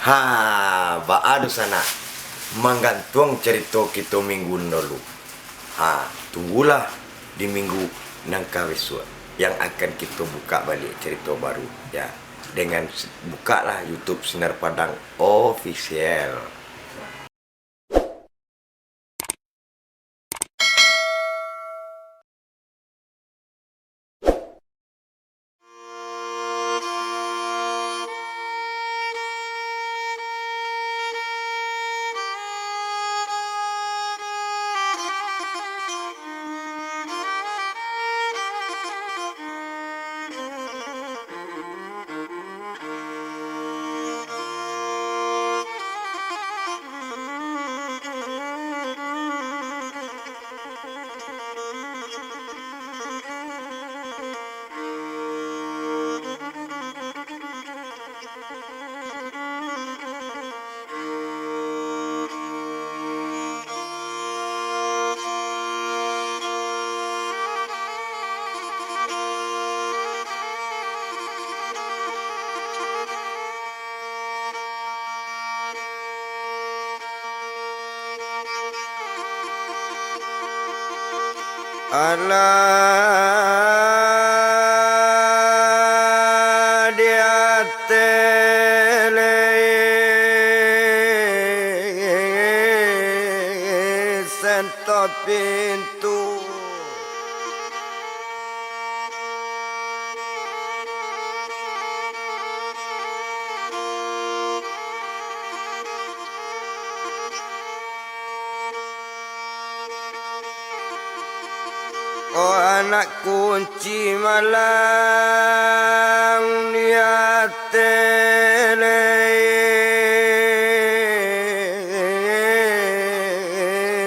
Ha, baadu sana menggantung cerita kita minggu lalu. Tunggulah di minggu nangkawesua yang akan kita buka balik cerita baru ya. Dengan bukalah YouTube Sinar Padang Official. Allah dia sentuh pintu. Oh anak kunci malang dia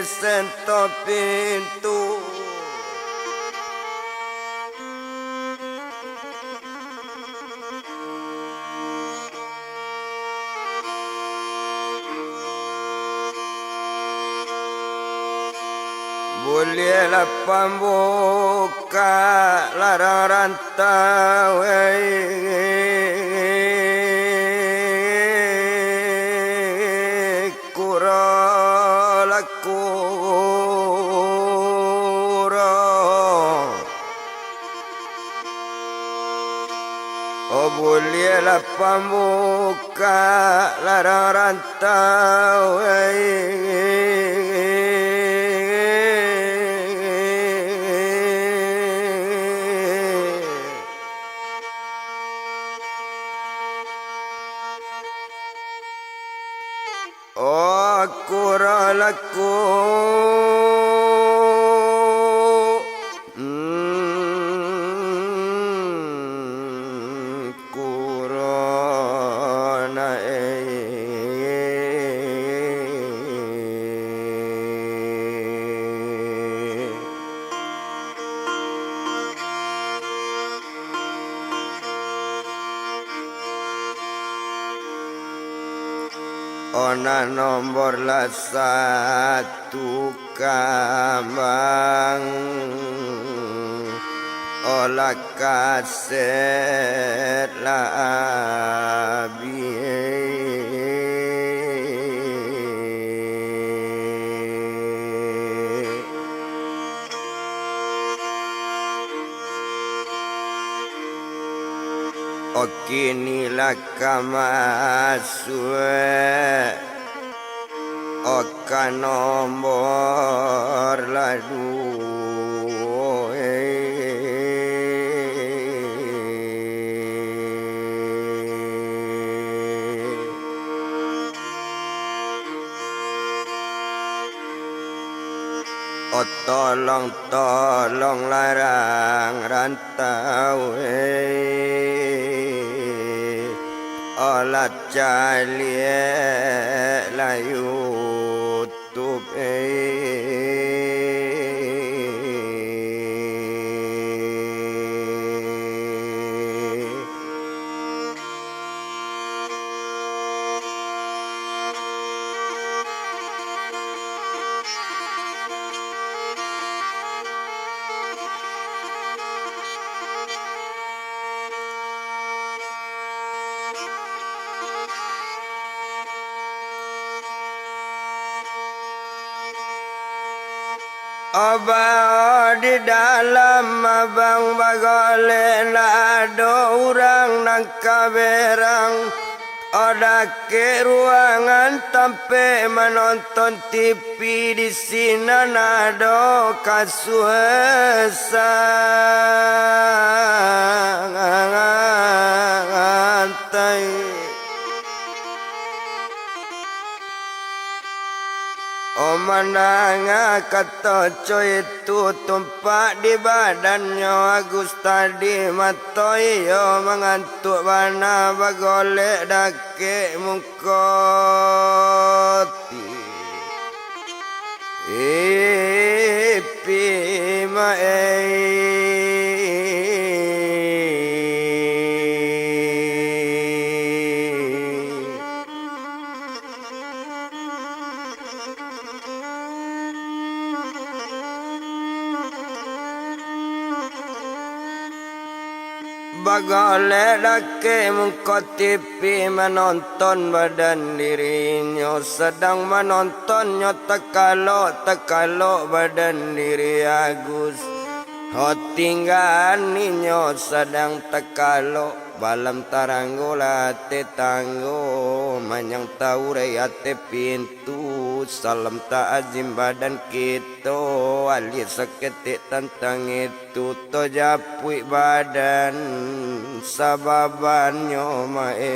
sentuh pintu. Bolehlah pembuka larang rantau kurang oh bolehlah pembuka larang rantau oh kurang ona nombor lah satu kambang olah kaset lah kinilah kamasue oka nombor ladu tolong larang rantau olah calie la YouTube Oba di dalam abang bagole lado urang nang kaberang Oda ke ruangan tampe menonton TV di sini nado kasuesan Omandanga kata coy itu tumpak di badannya Agus tadi matoi yo mengantuk bana bagolek dake mukoti ipi Bagole dake muka TV menonton badan dirinya sedang menontonnya tekalo badan diri Agus tingganinya sedang tekalo balam taranggola tetanggo manyang tahu reyate pintu salam ta'azim badan kita ali seketik tentang itu to japui badan sababannya mae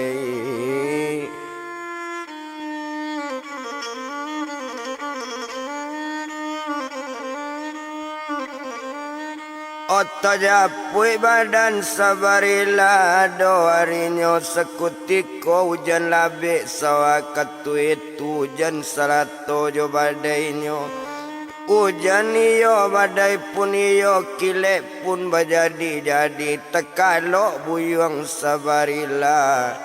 Oto japui badan sabarila doarinyo sekutiko hujan labik sawakatu itu hujan sarato jo badainyo hujan iyo badai pun iyo kilek pun bajadi tekalo buyuang sabarila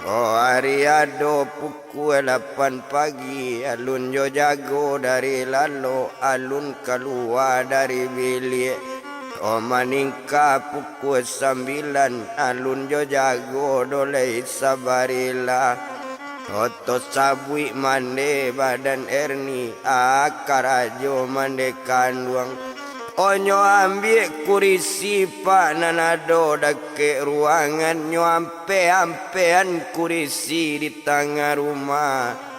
hari ado pukul 8 pagi alun jo jago dari lalu alun keluar dari bilik maningka pukul 9 alun jo jago dolei sabarila Oto sabui mande badan Erni akarajo mande kanduang Onyo ambil kurisi pak nanado dake ruangan nyo ampean kurisi di tengah rumah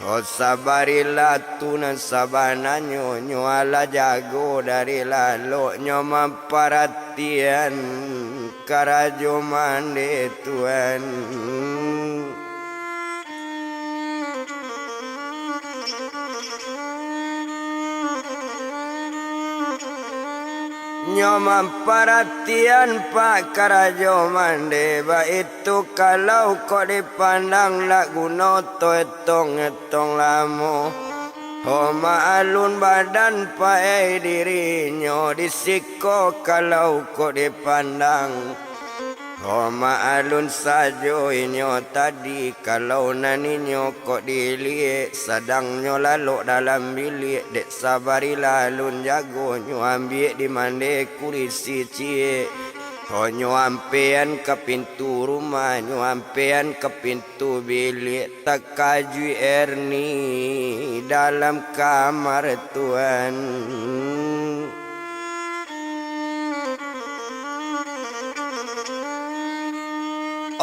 sabarila tunan sabananyo nyo ala jago dari lalu nyo mamparatian karajo mande tuan Nyoman perhatian Pak Karajo mande ba itu kalau kau dipandang lagu noto etong lamo Homa alun badan pae dirinya disiko kalau kau dipandang Homa alun sajo inyo tadi kalau naninyo kok dilihat sedang nyo lalu dalam bilik dek sabari lalun jago nyo ambil di mande kurisi cie nyo ampean ke pintu rumah nyo ampean ke pintu bilik tekaju Erni dalam kamar tuan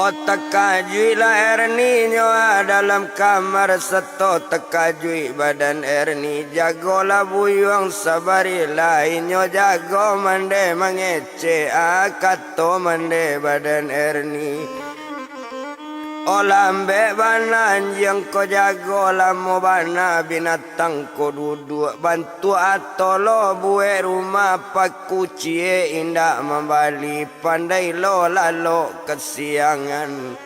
tekajui lah Erni nyoa dalam kamar seto tekajui badan Erni jagolah buyuang sabari lainnya jago mande mengece akato mande badan Erni Olambe banan yang ko jago lamo bana binatang ko duduk bantu atolo buat rumah paku cie indak membali pandai lo lalo kesiangan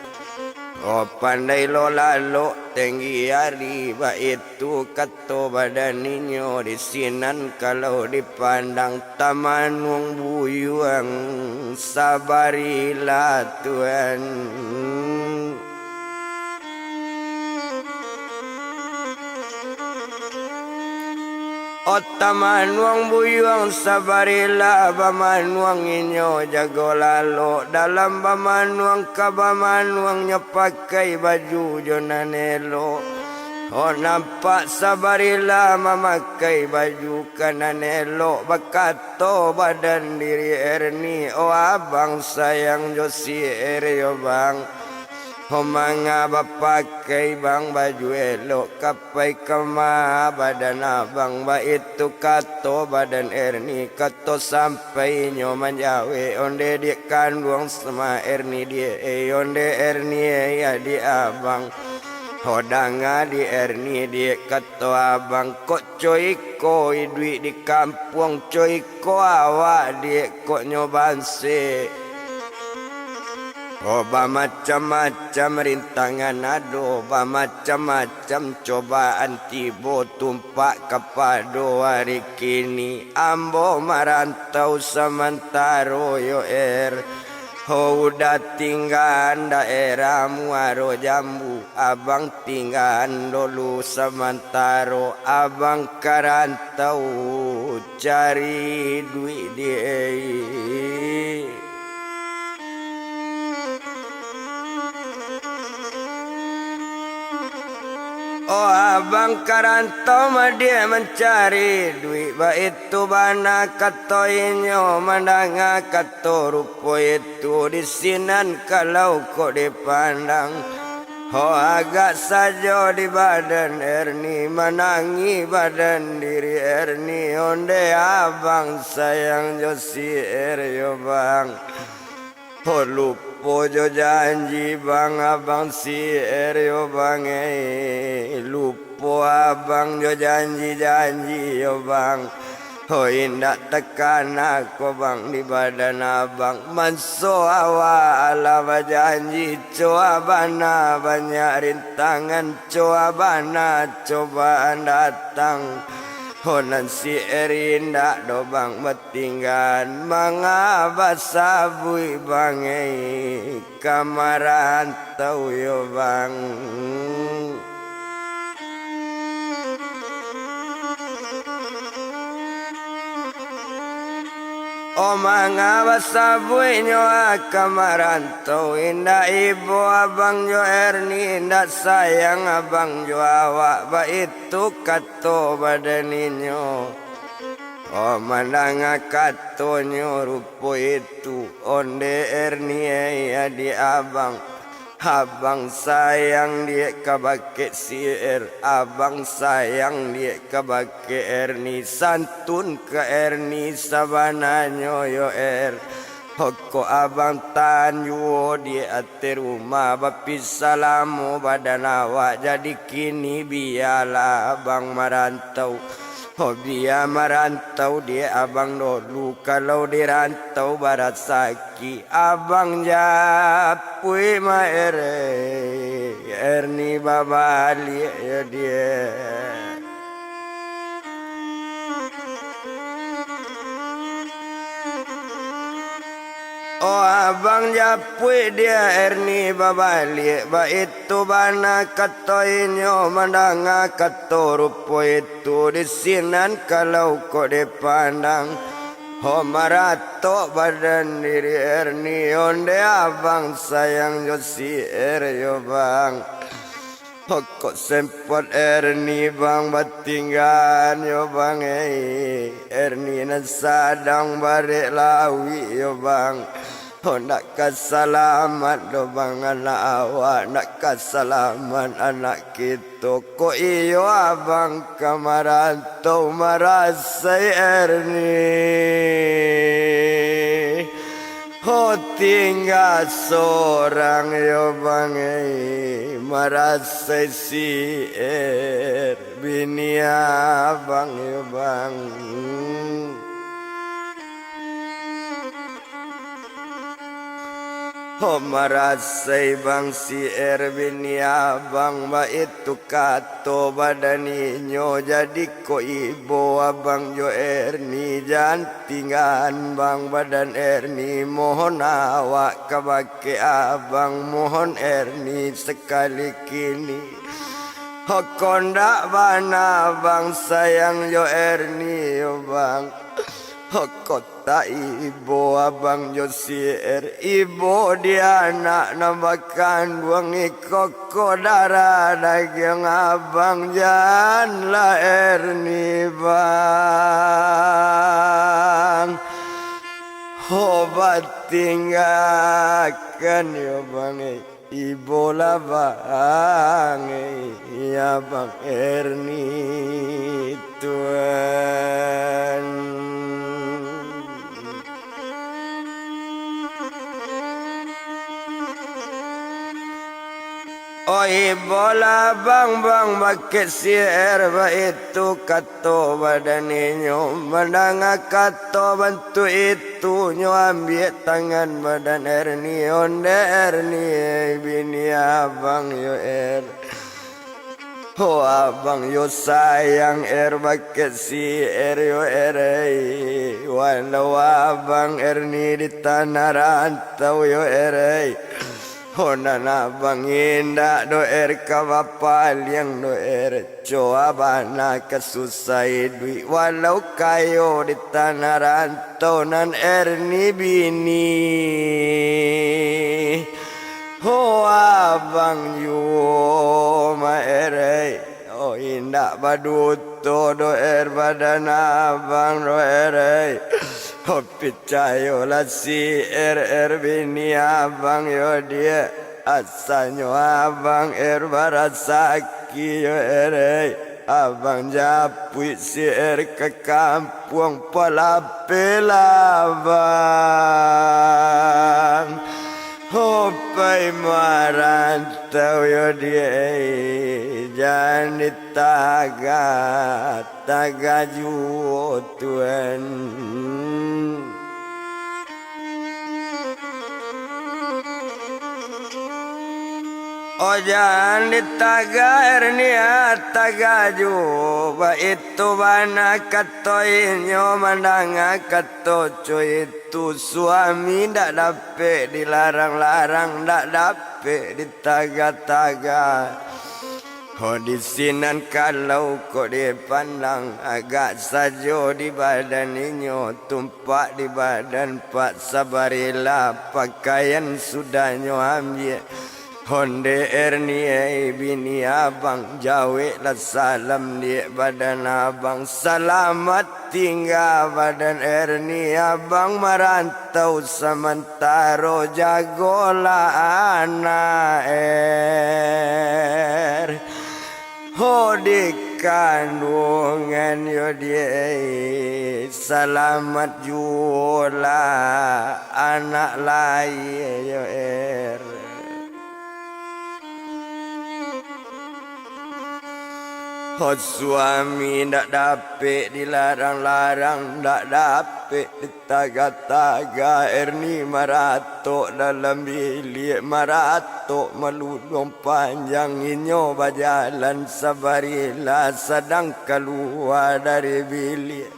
pandai lo lalo tinggi hari ba itu kato badaninyo di sinan kalau dipandang taman wong buyuang sabarilah Tuhan Taman wang buyuang sabarila bamanwang inyo jago lalo dalam bamanwang kabamanwang nyo pakai baju jonanelo Oh nampak sabarilah memakai baju kanan elok bakato badan diri Erni. Oh abang sayang Josi Eryo bang. Oh manga pakai bang baju elok kapai kema badan abang ba itu kato badan Erni kato sampai nyoman jawe onde dia kandung sama Erni dia onde Erni ya di abang. Hodanga di Erni dia kata abang kok coy ko duit di kampung coy ko awak dia kok nyobanse. Oba macam-macam rintangan ado, oba macam-macam cobaan tibo tumpak kepado hari kini. Ambo marantau sementara yo Oh udah tinggal daerah Muaro Jambu. Abang tinggal dulu sementara. Abang karantau cari duit dia. Oh abang karantau mah dia mencari duit ba itu bana katoinyo mandanga kato rupo itu di sinan kalau kok dipandang. Oh agak saja di badan Erni menangi badan diri Erni onde abang sayang Josi Eryo bang. Oh lupa jo janji bang abang si Eryo bang lupa abang jo janji yo bang. Oh indak tekan aku bang di badan abang. Manso awak ala janji coabana banyak rintangan coabana cobaan datang. Honan si Erinda do bang betinggan mangaba sabui bangai kamaran tau yo bang. O mangaba sabui nyo kamaran tau inda ibu abang jo Erni inda sayang abang jo awak ba itu kato badaninyo. O mandanga katonyo rupo itu onde Erni ya di abang. Abang sayang dia kabake sier, abang sayang dia kabake Erni, santun ke Erni sabananyo yo Hoko abang tanyo dia ate rumah bapisalamu badan awak jadi kini biarlah abang marantau. Oh biar merantau dia abang dulu kalau dirantau barat saki abang japui ma Erni babali ya dia. Oh abang japui dia Erni babali ba itu bana katoinyo mandanga kato rupo itu di sinan kalau kok dipandang. Oh marato badan diri Erni onde abang sayang Josi Eryo bang. Oh kok sempot Erni bang batinggan yo bang Erni nan sadang balik lawi yo bang. Oh nak kasalamat do bang anak awak nak kasalamat anak kita ko iyo abang kamarantau marasai Erni. Oh tinggal seorang yo bang marasai si bini abang yo bang. Oh marasai bang si bini abang ba itu kato badaninyo jadi ko ibu abang jo Erni jantingan bang badan Erni mohon awak kabake abang mohon Erni sekali kini. Oh kondak bana bang sayang jo Erni yo bang. Kota ibu abang Yosier, ibu dia anak namakan buangi koko darah daging abang jan lahir ni bang. Obat tinggalkan yo bang ibu lah bang ya bang Erni tuan. Oi bola bang pakai sier ba itu kato badaninyo menanga kato bantu itu nyo ambil tangan badan Erni onde Erni bini abang yo Oh abang yo sayang pakai sier yo walau abang Erni di tanah rantau yo Hona bang indah doer kawapal yang doer coa bana kesusai dui walau kayo di tanah rantau nan Erni bini. Oh abang yo ma oh indah baduto doer badan abang doer. Oh percaya lah si bini abang yo dia asalnya abang barasaki yo abang japui si ke kampung Palapelabang. Oh pai marantau yo dia jani taga juo tuan. Oh jangan ditaga Ernia taga juba itu bana katoinyo mandanga katoco itu suami ndak dapat dilarang-larang ndak dapat ditaga-taga. Oh di sinan kalau kok dipandang agak sajo di badan inyo tumpak di badan pak sabarilah pakaian sudahnya ambil. Honde Erni bini abang jawe lah salam di badan abang selamat tinggal badan Erni abang merantau sementara jagolah anak Oh di kandungan yo dia selamat jualah anak lain yo Oh suami ndak dapat dilarang-larang, ndak dapat ditaga-taga. Erni maratok dalam bilik, maratok meludong panjang inyo berjalan sabarilah sedang keluar dari bilik.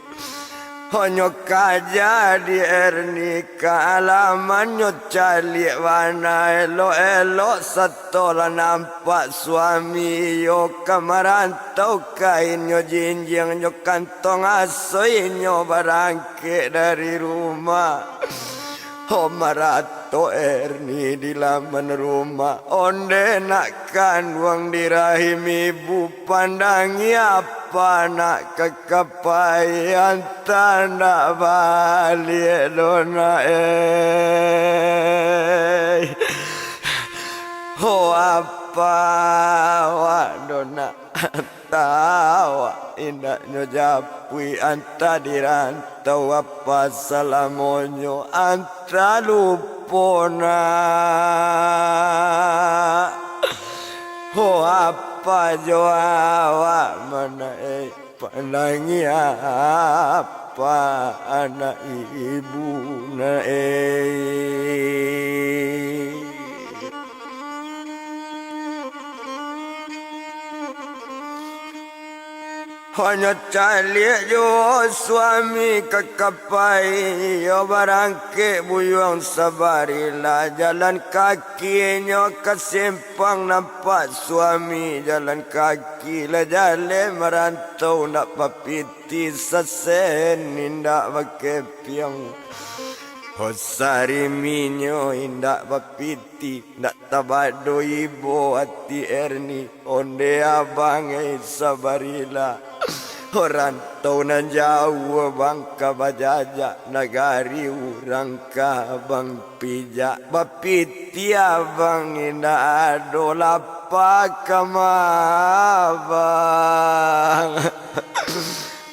Honyo kaja di Erni kalamanyo calik warna elok-elok satola nampak suami yo kemarantau kainyo jinjing yo kantong asoinyo barangke dari rumah. Oh marato Erni di laman rumah onde nakkan wang di rahim ibu pandangi apa nak kekepaian tanda balik dona Oh apa wak dona tawa indahnya japui anta dirantau apa salamonyo anta lupona. Oh apa joawa mana pandangi apa anak ibu na hanya calik jo suami kekapai yo barangke buyung sabarila jalan kakinya kesimpang nampak suami jalan kaki la jale merantau nak papiti sesen indak pakai piang Hosari minyo indak papiti nak tabado ibo hati erni onde abang sabarila orang tau nan jauh bangka bajaja nagari urang ka bang pijak papiti abang indak ado lapak kamabang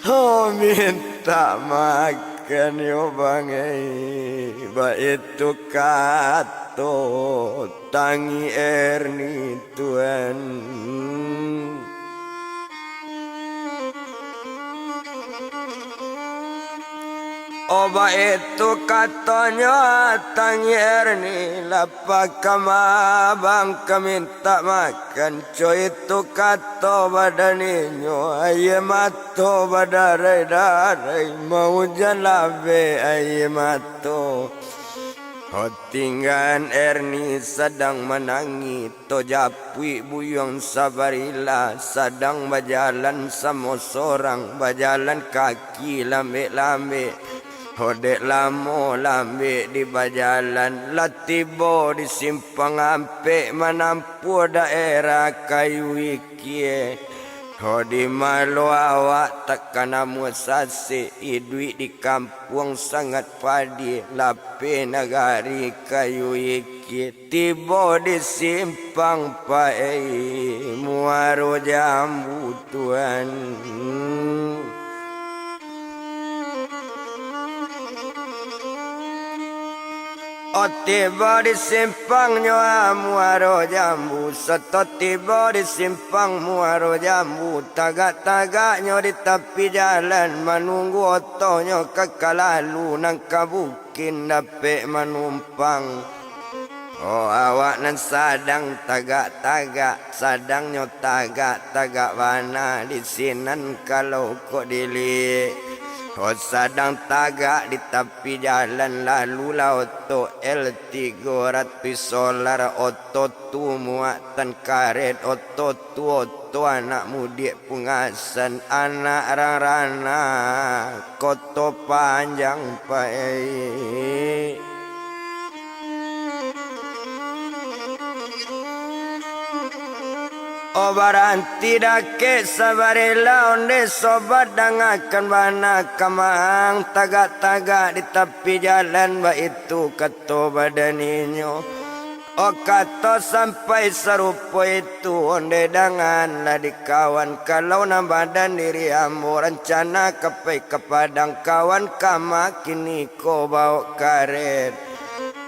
oh minta makan yo bangai ba itu kato tangi erni tuan Oba itu katanya tangi erni lapak kamabang keminta makan coy itu kato badaninyo ayemato badarai-darai mau jalabe ayemato Hotingan erni sedang menangi to japui buyong sabarila sedang berjalan sama seorang berjalan kaki lambe-lambe Hodek lamo lambe di bajalan latibo di simpang ampe manampu daerah kayu ikie Hodi malu awak takkan namu sase idui di kampung sangat padi lape nagari kayu ikie tibo di simpang pae muaro jambu tuan tiba di simpang nyoa muaro jambu Seto tiba di simpang muaro jambu Tagak-tagaknya di tepi jalan Menunggu otonyo kekalalu Nang kabukin dapet menumpang Oh awak nan sadang tagak-tagak Sadangnya tagak-tagak mana di sinan kalau kok dilik Oh sadang tagak di tepi jalan lalu lah oto L300 solar oto tu muatan karet oto tu oto anak mudik pungasan anak rarana koto panjang pae Oh baranti dake sabarela onde sobat dangakan bana kamang tagak-tagak di tepi jalan ba itu kato badaninyo Oh kato sampai serupa itu onde dangan lah di kawan kalau na badan diri ambo rencana kepai ke padang kawan kama kini ko bawa karet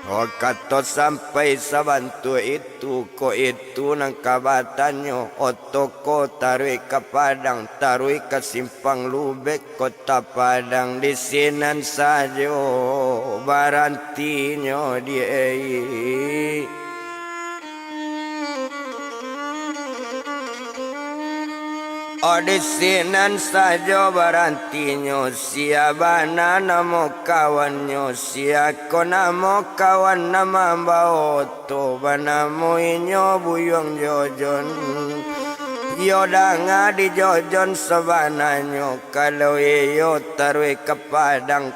Oh kato sampai sabantu itu ko itu nang kabatanyo otoko tarui ke padang tarui ke simpang lubek kota padang di sinan sajo barantinyo diei Oh di sinan saja barantinyo siabana namo kawanyo siako namo kawan nama baoto banamo inyo buyong jojon Yodanga di jojon sabananyo kalau iyo tarui ke padang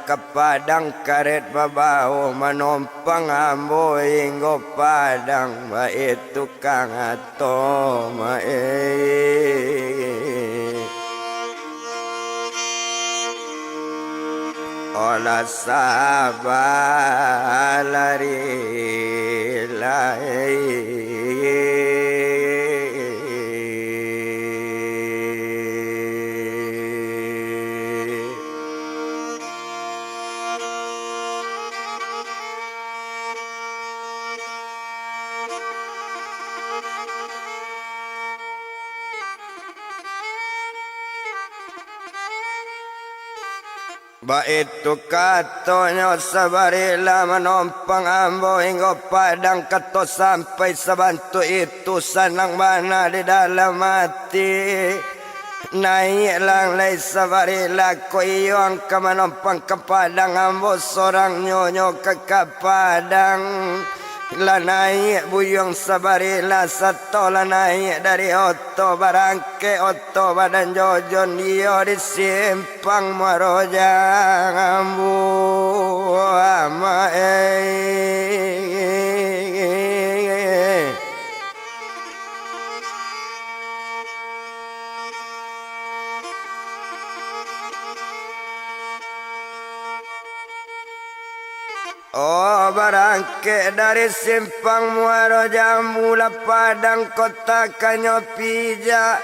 karet babao manompang ambo inggo padang bae tukang ato mae Ola sabalari lai Ba itu katonyo sabarila manompang ambo hingga padang kato sampai sabantu itu sanang mana di dalam hati naik lang lay sabari lakoi yang kamanompang kepadang ambo sorang nyonyo ke kepadang la naik buyung sabari la sato la naik dari oto barangke oto badan jojon dia di simpang marojang ambu ama Oh barangke dari simpang muaro jambu la padang kota Kanyopija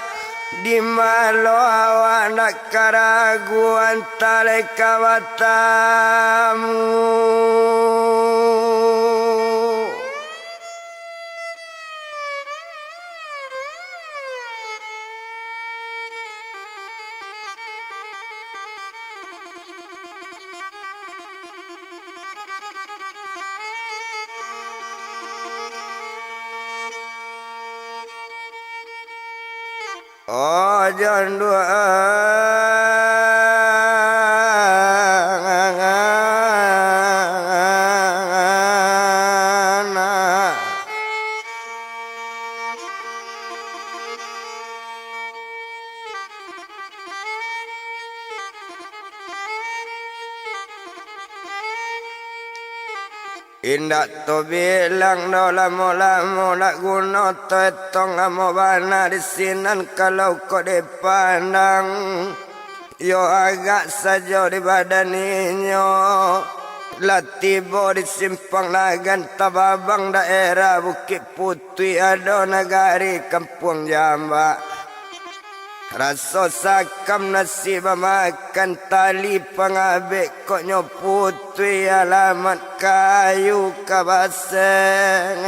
di malo awan nak karaguan tale kawatamu Oh jandu Indak to bilang no lamo nak guna to etong amo bana di sinan kalau kau dipandang yo agak saja di badaninyo latibo di simpang lagan tababang daerah Bukit Putih ada negari kampung Jamba Rasa sakam nasi makan tali pengabek koknya putih alamat kayu kabaseng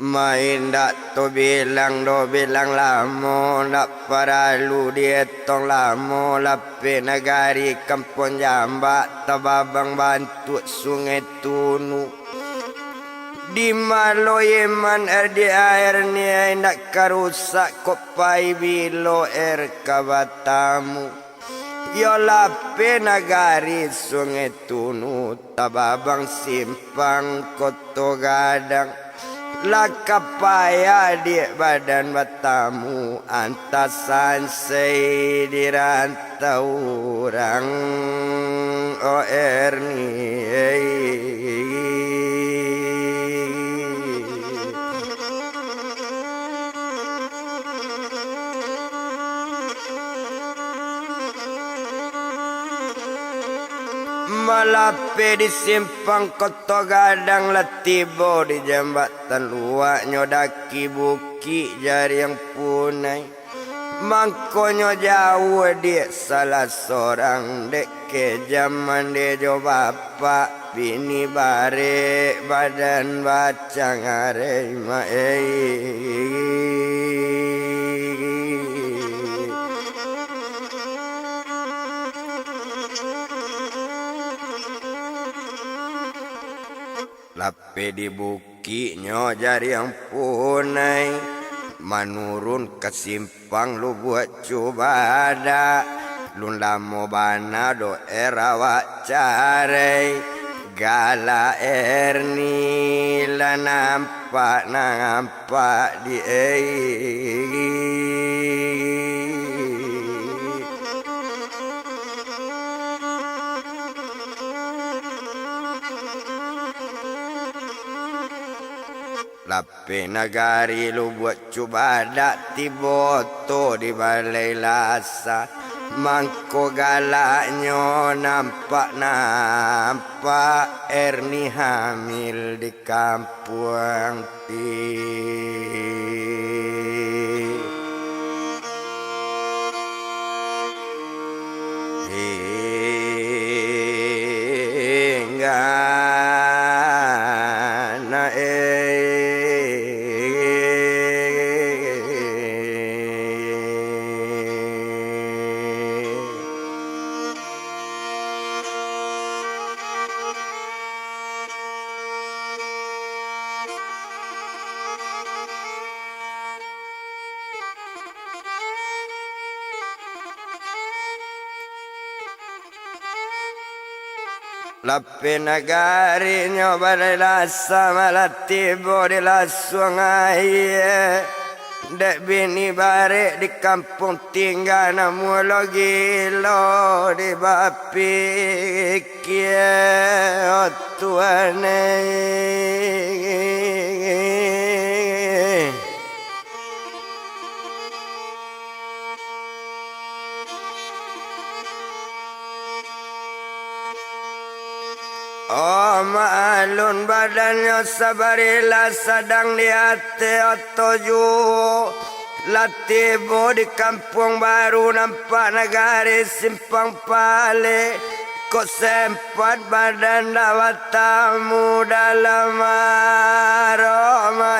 Main dak to bilang do bilang lamo nak paralu dietong lamo lape negari kampung Jamba tababang bantu sungai Tunu di malo yeman di air ni nak karusak kopai bilo kawatamu yo lape negari sungai Tunu tababang simpang koto gadang lakapaya di badan batamu antasan sei di rantau orang OR ni malape di simpang koto gadang latibo di jambatan luak nyodaki buki jari yang punai mangkonyo jauh dia salah seorang dek ke zaman dia jo bapak bini bare badan bacang are lape di bukinya jari yang punai manurun ke simpang lu buat coba ada lu lamo bana do erawak carai gala erni la nampak di lape nagari lu buat coba dak tiboto di balai lasa mangko galaknya nampak Erni hamil di kampung hingga Lape nagari nyoba la sama latibo di la sungai. Dek bini bare di kampung tinggal namu gilo di bapi kia tuane. Oh maalun badannya sabarilah sedang di hati otoju. Latibo di kampung baru nampak negari simpang pale. Kok sempat badan dawat tamu dalam aroma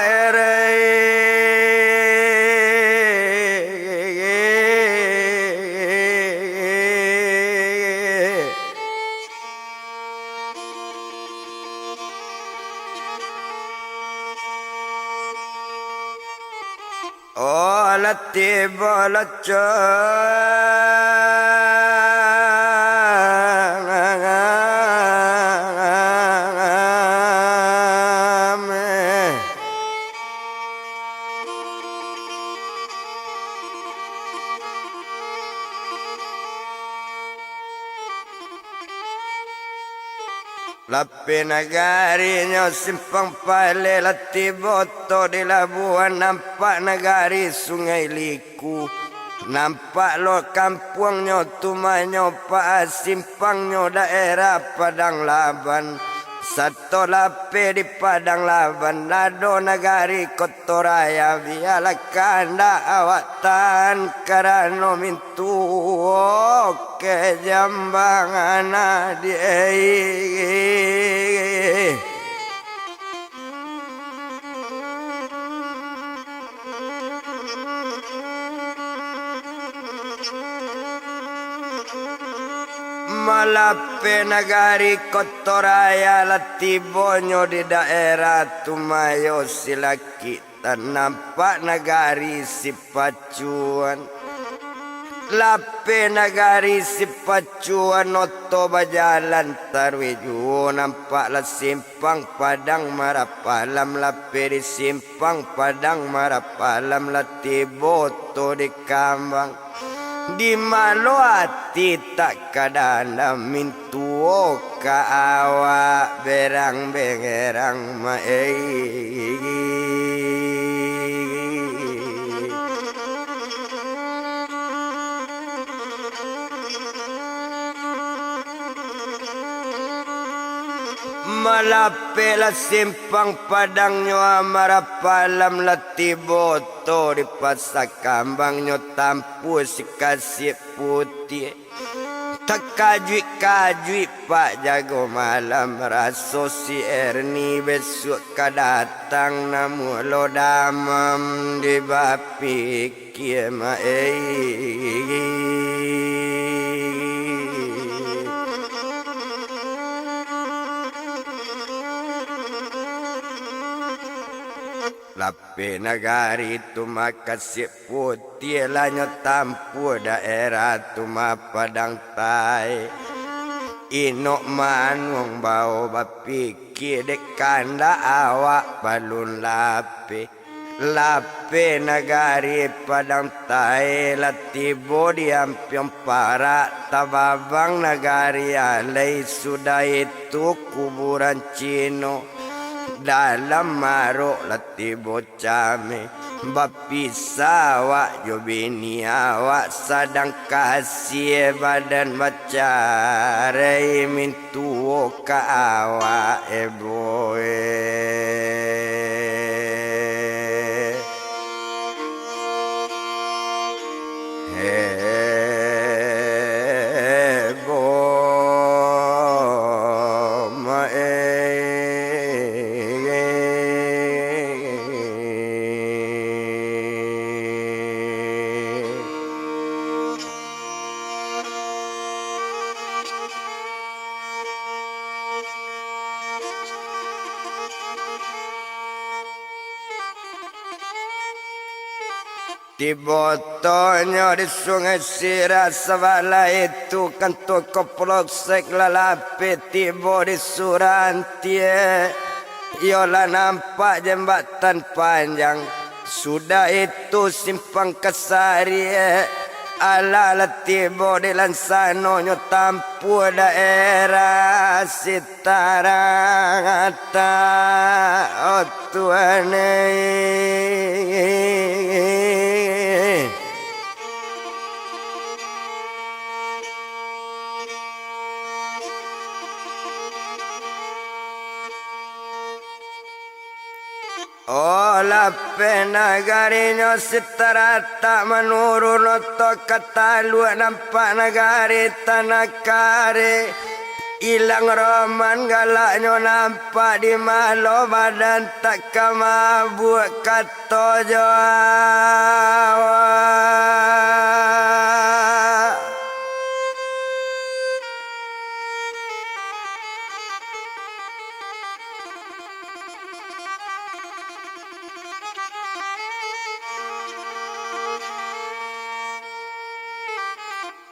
Oh latibo Lapi nagarinya simpang pale latibo to di Labuan nampak nagari sungai liku. Nampak lo kampungnya tumanyo pa simpangnya daerah Padang Laban. Satu lape di Padang Laban nado nagari Kotoraya biala kanda awatan karano mintu ke jambangan di Malape nagari Kotoraya latibonyo di daerah Tumayo silaki tan nampak nagari Sipacuan. Lape nagari Sipacuan oto bajalan tarweju nampaklah simpang Padang Marapalam. Lape di simpang Padang Marapalam latibo to di Kambang. Di malo hati tak kadana mintuo ka awak berang bengerang maei. Malapela simpang Padang nyo Marapalam latibo to di pasak kambang nyo tampu si kasih putih. Tak kajui pak jago malam raso si Erni besok kadatang namu lo damam di bapi kiamai. Lape nagari tumakasih putih lanyo tampu daerah tuma Padang Tai. Inok manung bau bapiki dek kanda awak balun lape. Lape nagari Padang Tai latibo diampion para tababang nagari alai sudah itu kuburan Cino. Dalam marok latibo came bapisa awak jo bini awak sadang kasih badan macare mintu ka awak boy. Tibotonyo di sungai Sirasabala itu kantor koplok sek lalape tibo di Surantie. Yola nampak jembatan panjang, sudah itu simpang Kesari. Ala tibo di Lansano nyo tampu daerah Sitarangata. Oh Tuane. Ola penagarinya sitarata menurun oto katalu nampak nagari tanah kare. Ilang roman galaknya nampak di malo badan tak kamabuk kato Jawa.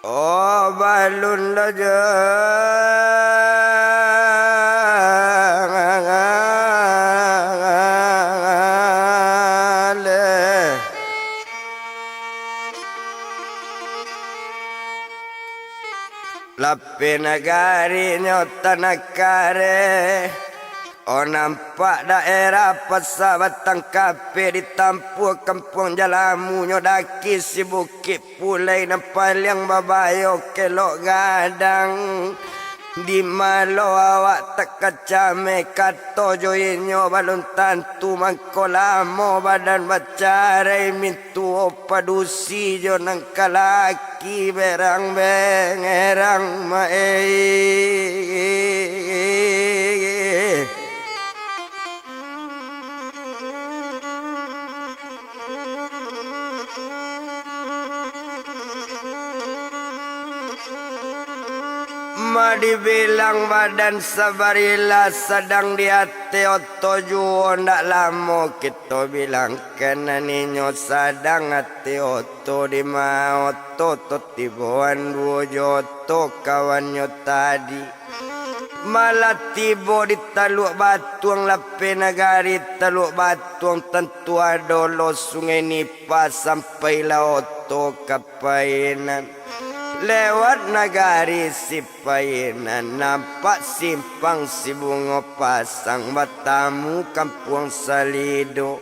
Oh balun aja lape nagari tanah kare. Oh nampak daerah Pasabatang Kape ditampu kampung jalamu nyodaki si bukit pulai nampak yang babayo kelok gadang. Di malo awak tak kacame kato joinyo balon tantu mangkolamo badan bacarai mintu opadusi jo nang kalaki berang bengerang mae. Dibilang badan sabarila sedang di hati otoju ndak lama kita bilang kena ninyo sadang hati oto di maoto to tibuan bujoto kawannya tadi malah tibo di Taluk Batuang lape nagari Taluk Batuang tentu adolo sungai Nipa sampai laoto kapainan. Lewat nagari Sipainan nampak simpang si bunga pasang batamu kampung Salido.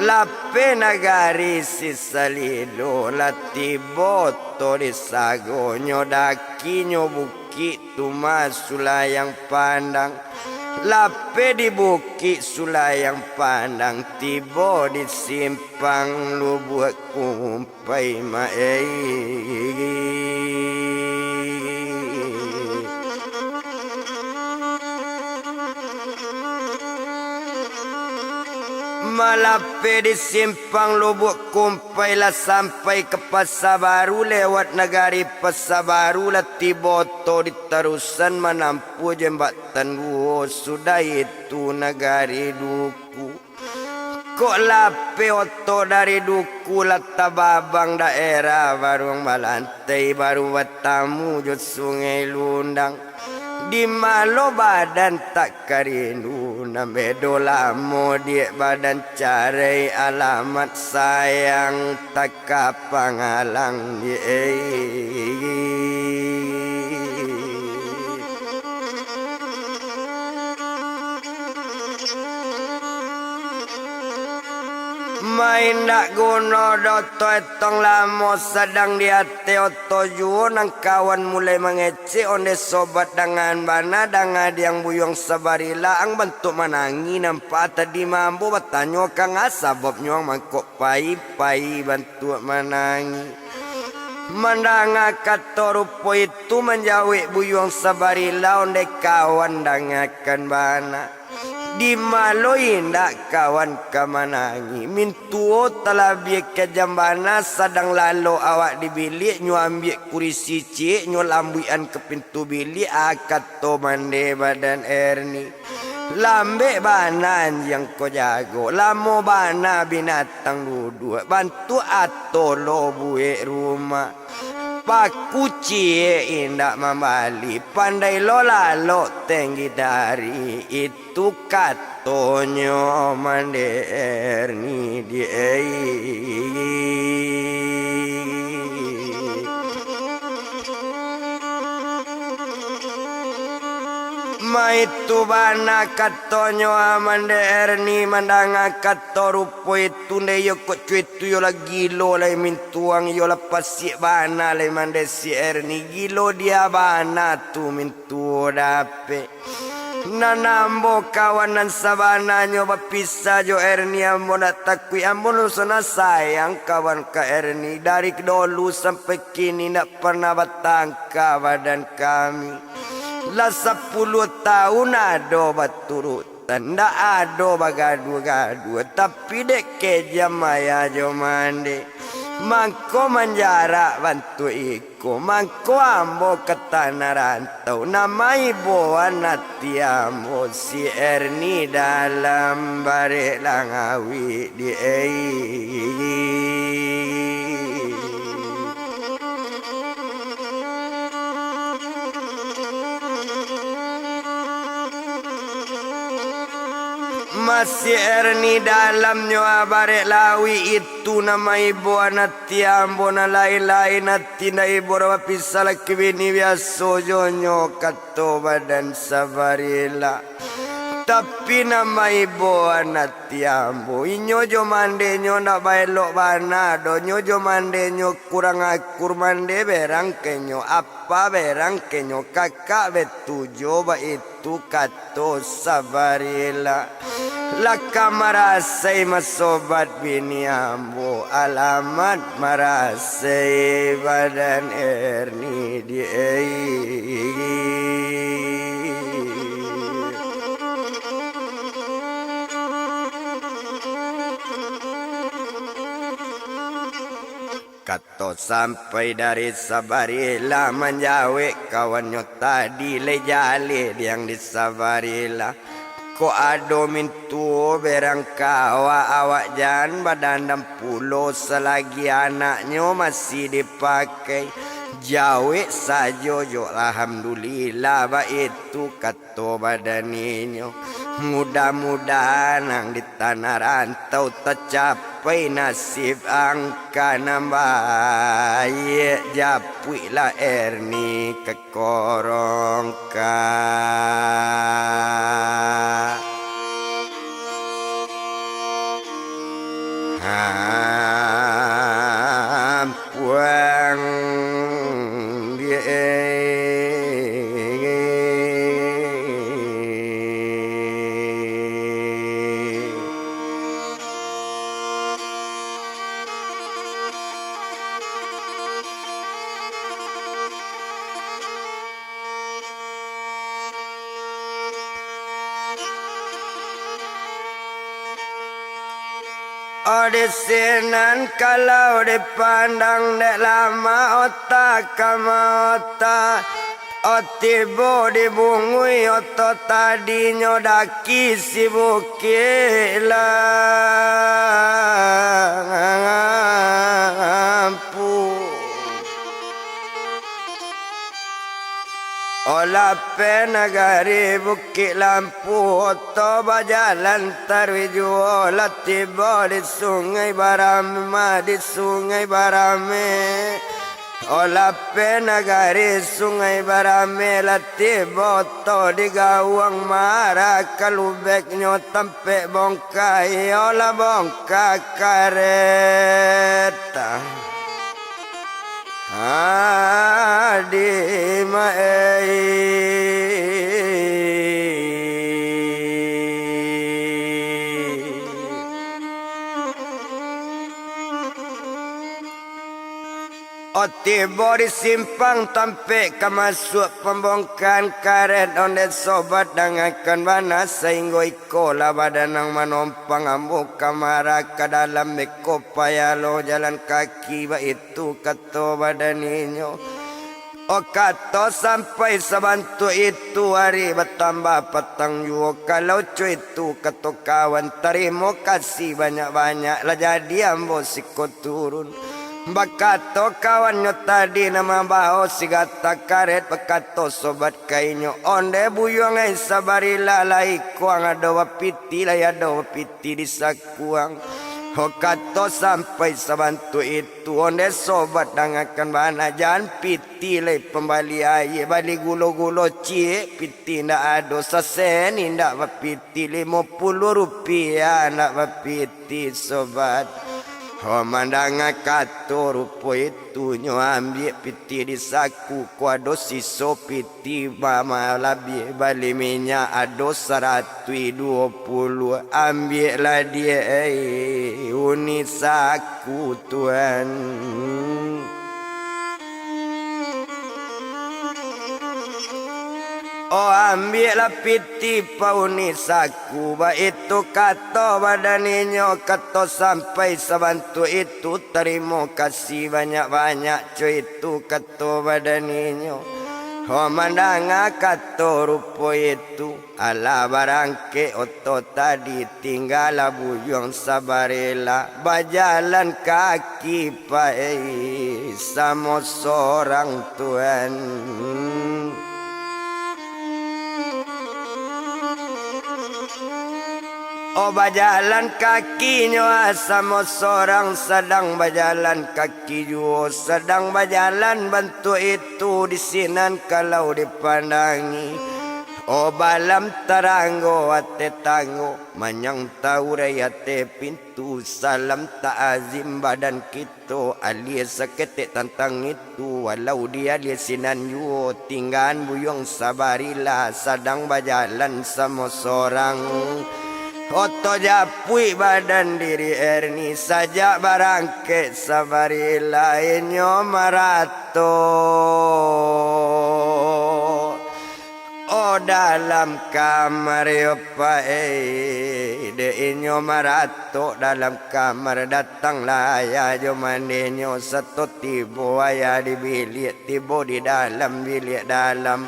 Lape nagari si Salido latiboto di sago nyodaki nyobuki tuma sulayang pandang. Lape di bukit sulayang pandang tibo di simpang lubuk kumpai mae. Malape di simpang lubuk kumpai lah sampai ke Pasar Baru. Lewat nagari Pasar Baru lah tiboto di terusan menampu jembatan buo. Sudah itu nagari Duku. Kok lape oto dari Duku lah tababang daerah Barung Malantai baru watamu jod sungai Lundang. Di malo badan tak karindu namedo lamo dia badan carai alamat sayang tak kapangalang ye. Main dak guna doto etong lamo sedang di hati oto juo nang kawan mulai mengece onde sobat dengan bana dengan yang buyong sabarila ang bentuk manangi nampak tadi mampu bertanyo kang asabab nyong mangkok pai bantu manangi. Mendanga kata rupo itu menjawik buyong sabarila onde kawan dangakan bana. Di malo indak kawan kamanangi mintuo talabi ke jambana sadang lalo awak di bilik nyu ambil kurisi cik nyu lambuian ke pintu bilik akat to mande badan erni Lambe banan yang kau jago, lamo bana binatang duduk, bantu atolo buik rumah. Pak cie indak membali, pandai lola lo tinggi dari itu katonyo mander ni dia. Maitu bana katonyo amande erni mandanga katorupo itu ne yo ko cuitu yo la gilo la mintuang yo la pasi bana le mande si erni gilo dia bana tu mintu dape nanambo kawanan sabana nyo bapisa jo erni ambo takui ambo sana sayang kawan ka erni dari dulu sampai kini nak pernah batangka badan kami. Lah 10 tahun ado baturutan, ndak ado bagadu-gadu, tapi dek ke jamaya jo mande. Mangko menjara bantu iko, mangko ambo ke tanah rantau, nama ibu anak tiambo si Erni dalam bare langawi di Masih Erni dalamnya barek lawi itu nama ibu anak tiambo na lain-lain hati na ibu rawa pisah laki bini biasa jonyo kato badan sabarila. Tapi nama ibu anak tiambo inyo jo mande nyo nak bailok bana do nyo jo mande nyo kurang akur mande berang kenyo apa berang kenyo kakak betu joba itu kato sabarila. Laka marasai masobat bini ambo alamat marasai badan Erni di Kato sampai dari Sabarila menjawe kawannya tadi lejali yang di Sabarila. Ko ado mintu berang kawa awak jan badan 60 selagi anaknya masih dipakai jawe sajo jo alhamdulillah ba itu kato badaninyo mudah-mudahan ang di tanah rantau tercapai nasib angka nambah japui la Erni ke korongka puang dia Odesinan kalau dipandang dek lama otak kama otak Otibo dibungui otot tadi nyodaki si bukilang Olah penagari bukit lampu Oto bajalan tarwiju Olah tiba di sungai Barame Di sungai Barame Olah penagari sungai Barame Latiba oto di gawang Mara kalubeknya tempe bongkai Olah bongkai kareta Adi Otibo di simpang tampe kamasuk pembongkan karet onde sobat dangakan bana sehingga ikola badan ang manompang ambo kamara ke dalam meko payalo jalan kaki ba itu kato badaninyo Kato sampai sebantu itu hari bertambah petang yo. Kalau cuy itu kato kawan terima kasih banyak-banyak lah jadi ambo siko turun. Bakato kawannya tadi nama baho si gata karet. Bakato sobat kainyo onde buyong ay sabari lalai kuang adawa piti lah adawa piti di sakuang. Kato sampai sebantu itu onde sobat dangakan bana jangan piti lay pembali aye bali gulo-gulo cie piti ndak ado sasen ndak bapiti 50 rupiah ndak bapiti sobat. Mandang kato rupo itu nyo ambil piti di saku kuado siso piti mama labi bali minyak ado 120 ambil lah dia uni saku tuan. Ambillah piti pauni saku ba itu kato badaninyo kato sampai sebantu itu terima kasih banyak-banyak cuy itu kato badaninyo. Mandang kato rupo itu ala barangke oto tadi tinggal buyong sabarela bajalan kaki pae sama seorang tuan. Berjalan kakinya sama seorang sedang berjalan kaki juga sedang berjalan bantu itu di sinan kalau dipandangi. Balam teranggo ate tango manyang tahu rayate pintu salam ta'azim badan kita alias seketik tantang itu walau dia alias sinan juga tinggan buyong sabarilah sedang berjalan sama seorang. Oto japui badan diri Erni saja barangke sabari lainnya marato. Dalam kamar yopa de inyo marato dalam kamar datanglah ya jo mandenyo satu tibo ayah di bilik tibo di dalam bilik dalam.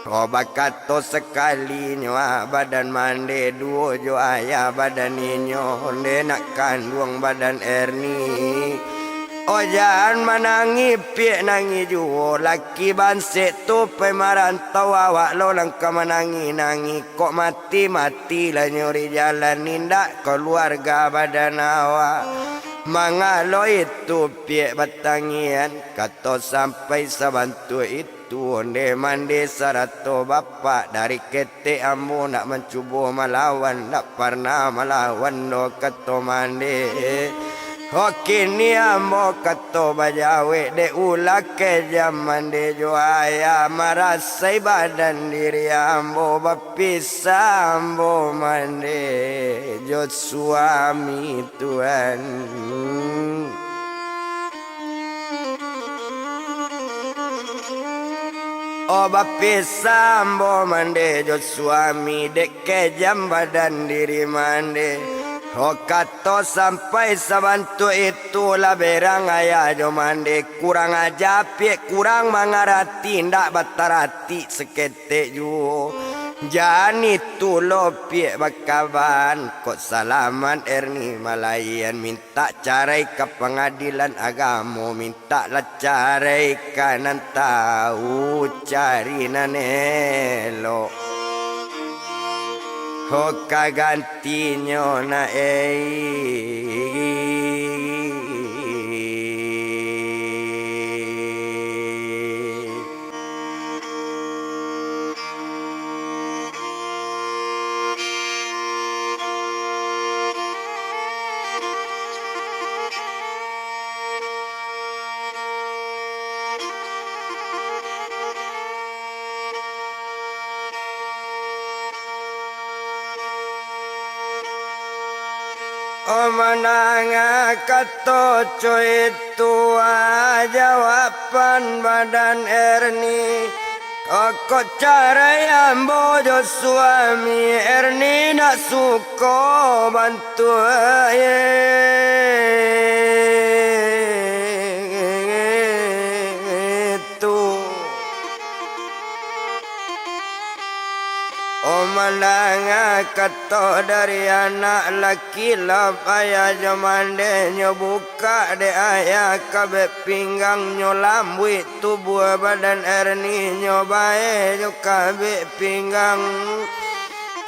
Bakato sekali nyoa badan mande duo jo ayah badan inyo onde nak kandung badan Erni. Jangan menangi piek nangi juo laki bansek tu pemarantau awak lo langkah menangi kok mati lah nyuri jalan nindak keluarga badan awak. Mangalo itu piek batangian kato sampai sebantu itu. Onde mande sarato bapak dari kete ambo nak mencuba melawan tak pernah melawan no kato mande. Kini ambo kato bajawe de ulah ke zaman de jo ayah merasai badan diri ambo bapisah ambo mande jo suami tuan. Bapisah ambo mande jo suami dek kejam badan diri mande. Kato sampai sebantu itu lah berang ayah jo mande kurang aja piek kurang mangarati ndak batarati seketek ju. Jangan itu lo piek bakaban kok salaman Erni Malayan minta carai ke pengadilan agama minta lah carai kanan tahu cari nanelo. Kagantinya na Menang kato cuy tua jawaban badan Erni. Kok cara ambo jo suami Erni nak suko bantu itu. mandang kato dari anak laki lap ayah jomande nyo buka de ayah kabe pinggang nyo lambui tubuh badan erni nyo bae nyo kabe pinggang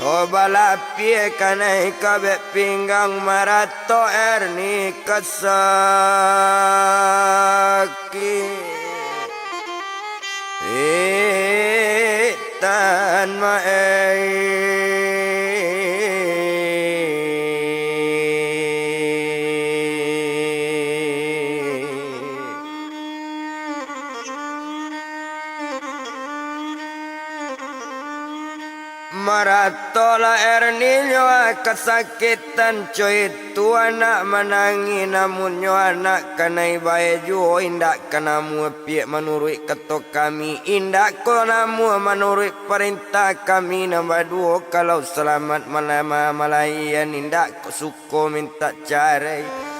o balapie kanai kabe pinggang marato erni kasaki tan maratola erninyo kesakitan cuy tu anak menangi namun nyo anak kanai bae juo indak kanamu piak menurut ketok kami indak ko namu menurut perintah kami nombor dua kalau selamat malama malayan indak suko minta carai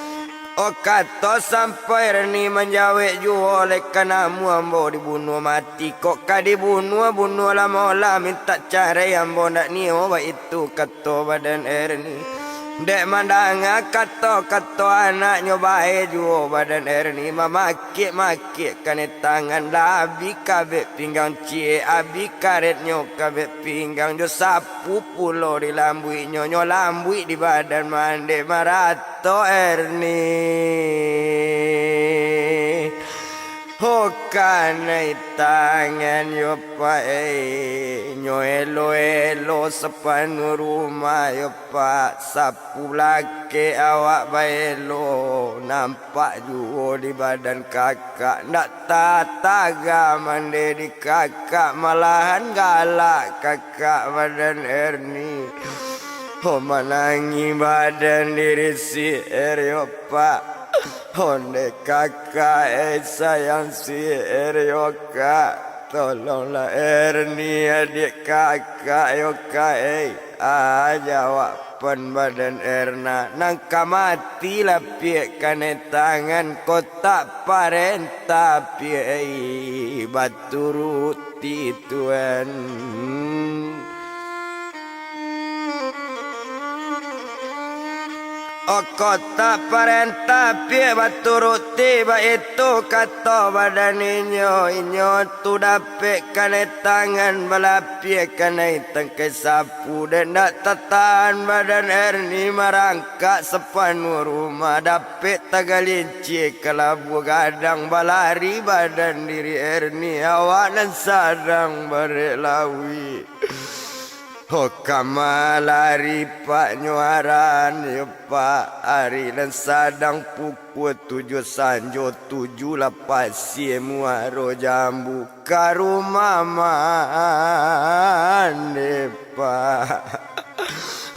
o kato sampai reni menjawab juo oleh kanamu ambo dibunuh mati kok ka dibunuh lama lah minta carai ambo nak ni obat itu kato badan erni dek mandang kato anak nyobae juo badan erni mamakik kane tangan labi kabe pinggang cie abi karet nyo kabe pinggang jo sapu pulo di lambui nyo lambui di badan mande marato erni hokanai tangan yo pae nyo elo sepenuh rumah yo pak sapu laki awak baelo nampak juo di badan kakak ndak tataga mande di kakak malahan galak kakak badan erni ho menangi badan diri si yo pak Honde kakak sayang si Eryoka tolonglah Erni adik kakak Yoka jawapan badan Erna nangka mati lah piak kane tangan kotak parenta piak batu ruti tuan o kota parenta pie batu ruti ba itu kato badan inyo tu dapet kane tangan bala pie kane tangkai sapu dan nak tatan badan erni marangkak sepenuh rumah dapet tagalinci kelabu gadang balari badan diri erni awak dan sadang berelawi oh kamalari pak nyuaran ya pak hari dan sadang pukul 7 sanjo 7 lapas muaro jambu ke rumah mande pak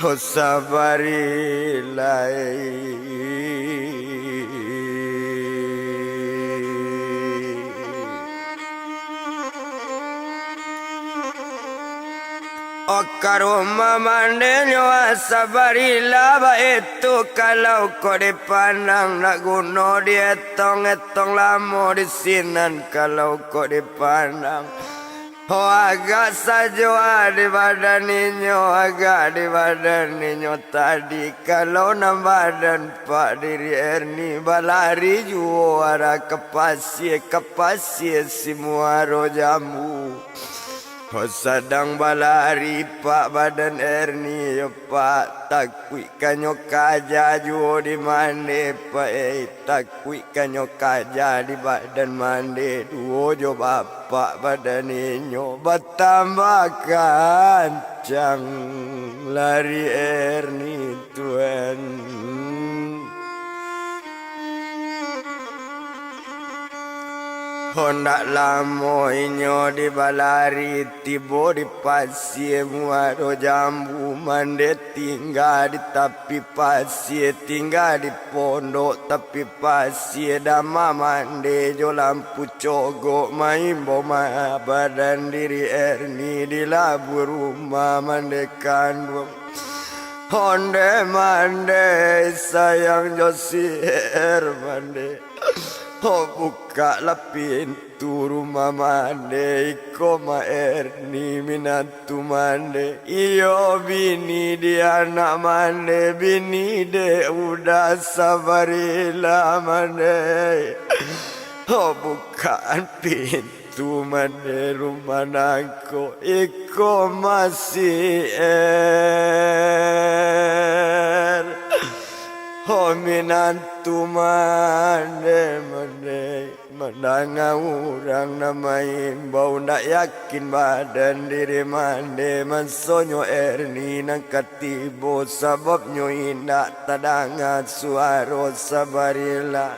oh sabarilah o karuma mandenyo asabarilah ba itu kalau kau dipandang nak guno dietong lamo di sinan kalau kau dipandang oh agak saja di badan ninyo tadi kalau nam badan pak diri erni balari juara kepasie si muaro jambu oh sadang balari pak badan erni yo pak takui kanyo kaja juo di mande pak takui kanyo kaja di badan mande duo jo bapak badan inyo bertambah kancang lari erni tuan hondak lamo inyo di balari tibo di pasir muaro jambu mande tinggal di tapi pasir tinggal di pondok tapi pasir dama mande jo lampu cogok main boma badan diri erni di labu rumah mande kandung honde mande sayang josier mande Oh bukalah pintu rumah mande iko ma Erni minantu mande iyo bini dia anak mande bini de udah sabarila mande oh bukaan pintu mande rumah nangko iko masih Oh minantu mane menanga orang namain bau nak yakin badan diri mande mensonyo Erni nang katibo sababnyo indak tadangan suara sabarila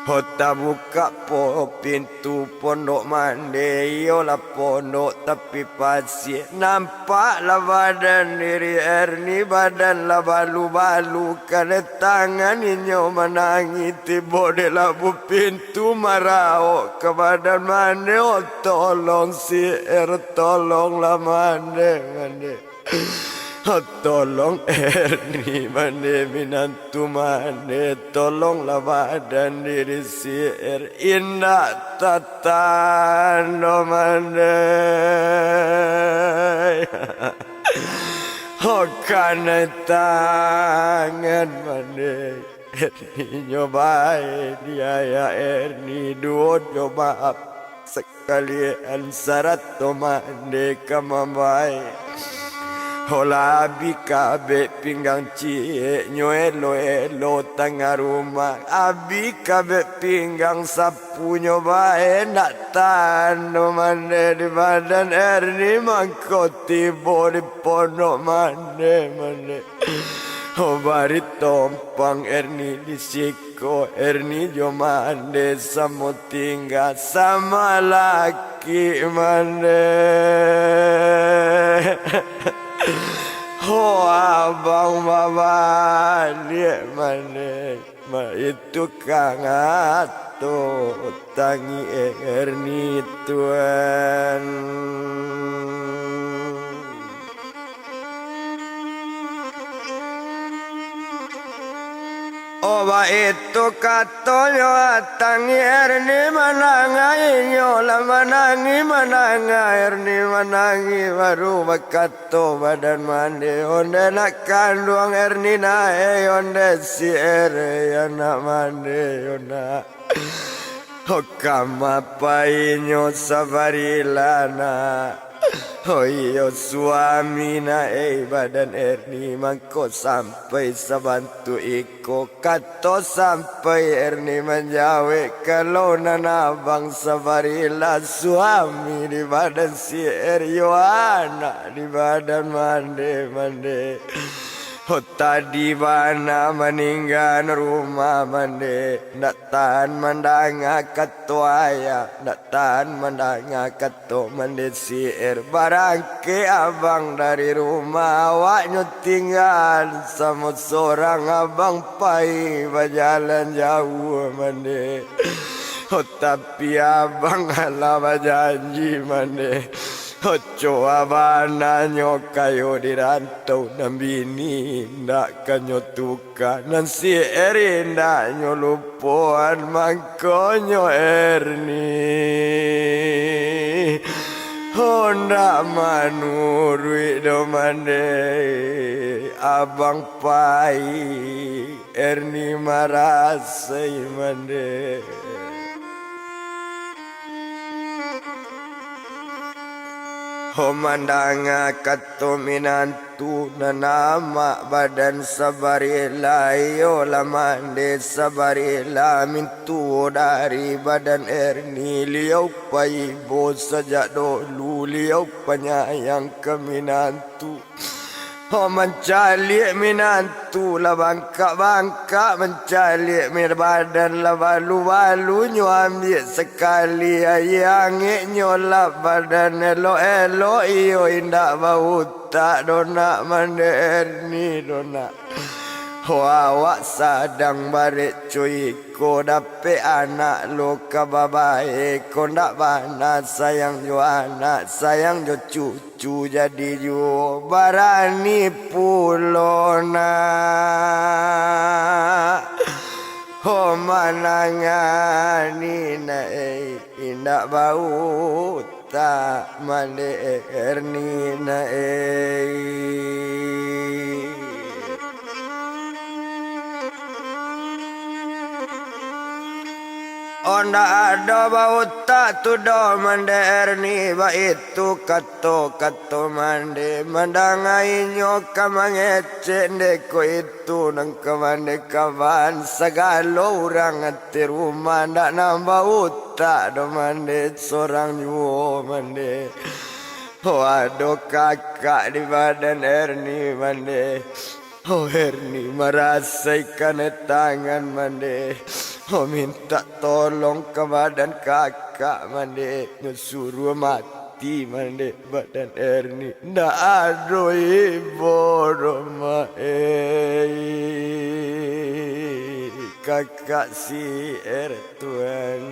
Hota buka po pintu pondok mande Yolah pondok tapi pasir Nampaklah badan diri Erni Badan lah balu-balu Karena tangan inyo menangi Tiba di labu pintu marau Ke badan mande Oh tolong si tolonglah mande Tolong Erni mande minantu mande Tolonglah badan diri si indah tatano mande Oh karena tangan mande Erni nyobain dia ya Erni duot nyoba sekalian syarat to mande kamambai Hola abi kabe pinggang cie nyo elo tengah rumah abi kabe pinggang sapu nyoba enak tano mande di badan Erni mangko tibo di pondok mande oh bari tompang Erni di siko Erni jo mande samo tinggal sama laki mande Oh abang mama lihat mana itu kang ato tangi Erni tuan Oba itu katanya tangi Erni menangai nyola menangi Erni menangi baru bakato badan mandi onde nak kandung Erni nae onde si anak mandi ona Okama painyo sabarilana Oh iyo suami na badan Erni mangko sampai sabantu iko kato sampai Erni menjawe kalau nanabang sabarila suami di badan si Eryo anak di badan mande Oh tadi mana meninggal rumah mande Nak tahan mendanga ketuaya Nak tahan mendanga ketu mande siir Barangke abang dari rumah Awaknya tinggal sama seorang abang pai berjalan jauh mande Oh tapi abang ala berjanji mande Ojo abana nyokayo dirantau dan bini nak kanyo tuka nan si Erni nak nyolupuan mangkonyo Erni Honda manurui domande abang pai Erni marasai mande Homandanga kato minantu na nama badan sabarila Iyo lamande sabarila mintu dari badan Erni Liau pa ibo sejak dulu liau penyayang ke minantu Oh mencalik minantu lah bangka mencalik min badan lah balu ambil sekali ayangnya lah badan elo iyo indak bau tak dona mande Erni dona Oh awak sadang balik cuy Ko dapet anak lo kababae Ko ndak bana sayang jo anak Sayang jo cucu jadi jo Barani pulona Ho manangani nae indak bau tak mande erni nae. Onda ada bau tak tu do mande erni ba itu kato mande mandangai nyoka mangecende ko itu nang kamande kawan segalo orang ati rumah ndak nambah utak do mande seorang juo mande. Oh aduh kakak di badan Erni mande. Oh Erni merasaikan tangan mande. Oh minta tolong ke badan kakak mande. Ngesuruh mati mande badan Erni. Ndak ada ibu rumah kakak si Tuhan.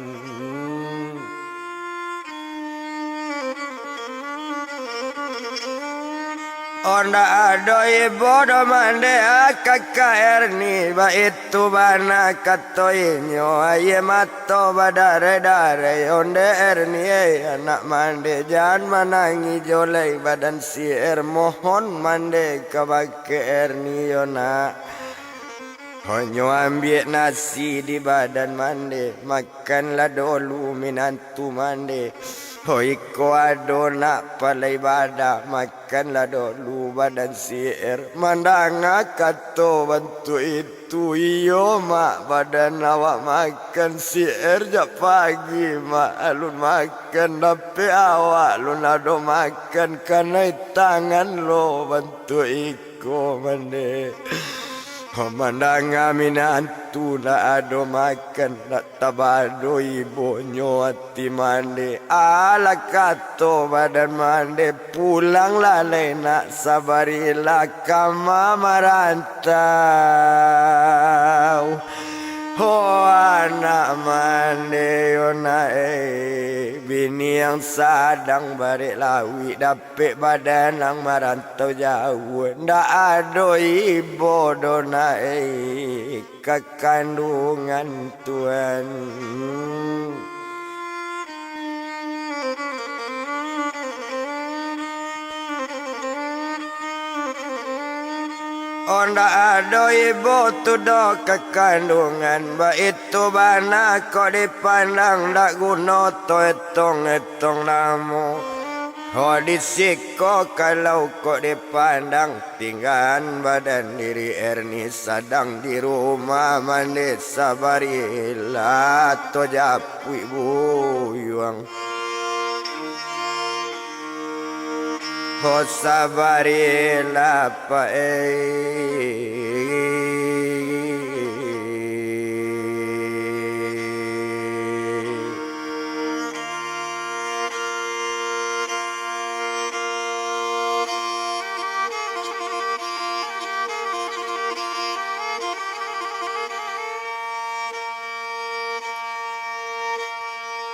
Onda ada ibu do mande kakak Erni ba itu bana kato inyo aye mato badare onde Erni anak mande jangan manangi jolai badan si mohon mande kabake Erni yona. Honyo ambil nasi di badan mande makanlah dulu minantu mande. Hoi ko ado nak palai badak makanlah dulu badan siir mandang kato bantu itu iyo mak badan awak makan siir jak pagi mak alun makan tapi awak lun ado makan karena tangan lo bantu iko mande. Mandang minantu nak ado makan nak tabado ibu nyoti mande ala kato badan mande pulang lalai nak sabarilah kama marantau. Oh anak mande yona bini yang sadang balik lawi dapet badan yang marantau jauh ndak ada ibu dona kekandungan Tuhan. Onda ada ibu tu do kekandungan ba itu bana kau dipandang dak guna to etong namu. Oh disiko kalau kau dipandang tinggalan badan diri Erni sadang di rumah mandi sabarilah to japu ibu yuang. Oh sabarilah pa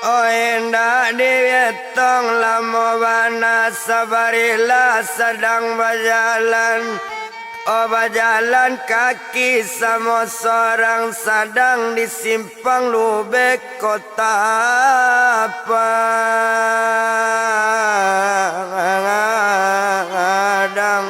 Oh indah dietong lama bana sabarilah sedang berjalan. Oh berjalan kaki sama seorang sedang di simpang Lubek kota Padang.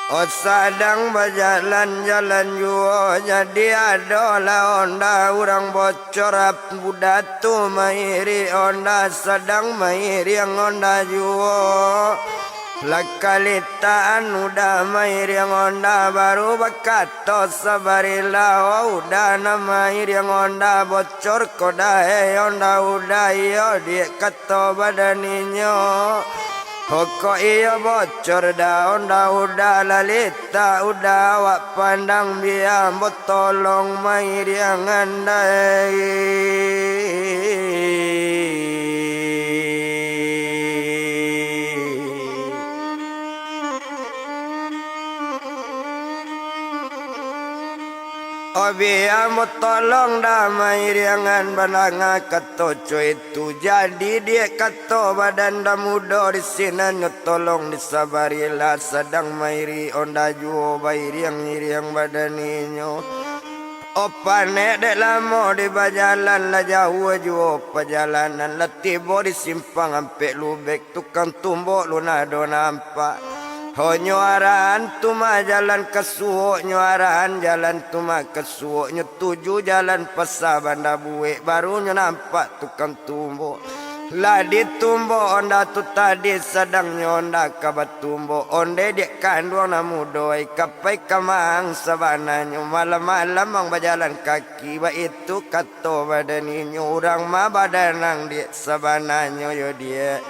Oh sedang berjalan-jalan jua jadi adalah onda orang bocor budak tu mairi onda sedang mairi yang onda jua lakalitaan udah mairi yang onda baru bakato sabarilah oh udah na mairi yang onda bocor koda onda udah iyo dia kato badaninyo. Hoko iyo bocor daun udah lalita udah wak pandang biam botolong mai yang andai. Oh Biar tolong damai riangan bananga katoco itu jadi dia kato badan dah muda di sini tolong disabarilah sedang mairi onda juo bayi riang badan inyo. Opane dek lama di bajalan lah jauh juo perjalanan lah tiba di simpang ampe lubek tukang tumbuk lu nado nampak. Ho nyuaraan tuma jalan ke suok nyuaraan jalan tuma ke suok nyetuju jalan pasar Banda Buik baru nampak tukang tumbuk lah ditumbuk onda tu tadi sedang nyonda kabat tumbuk onde dia kanduang namu doi kapai kamang sabananya malam-malam mang berjalan kaki ba itu kato badan ini orang ma badanang dia sabananya yo dia.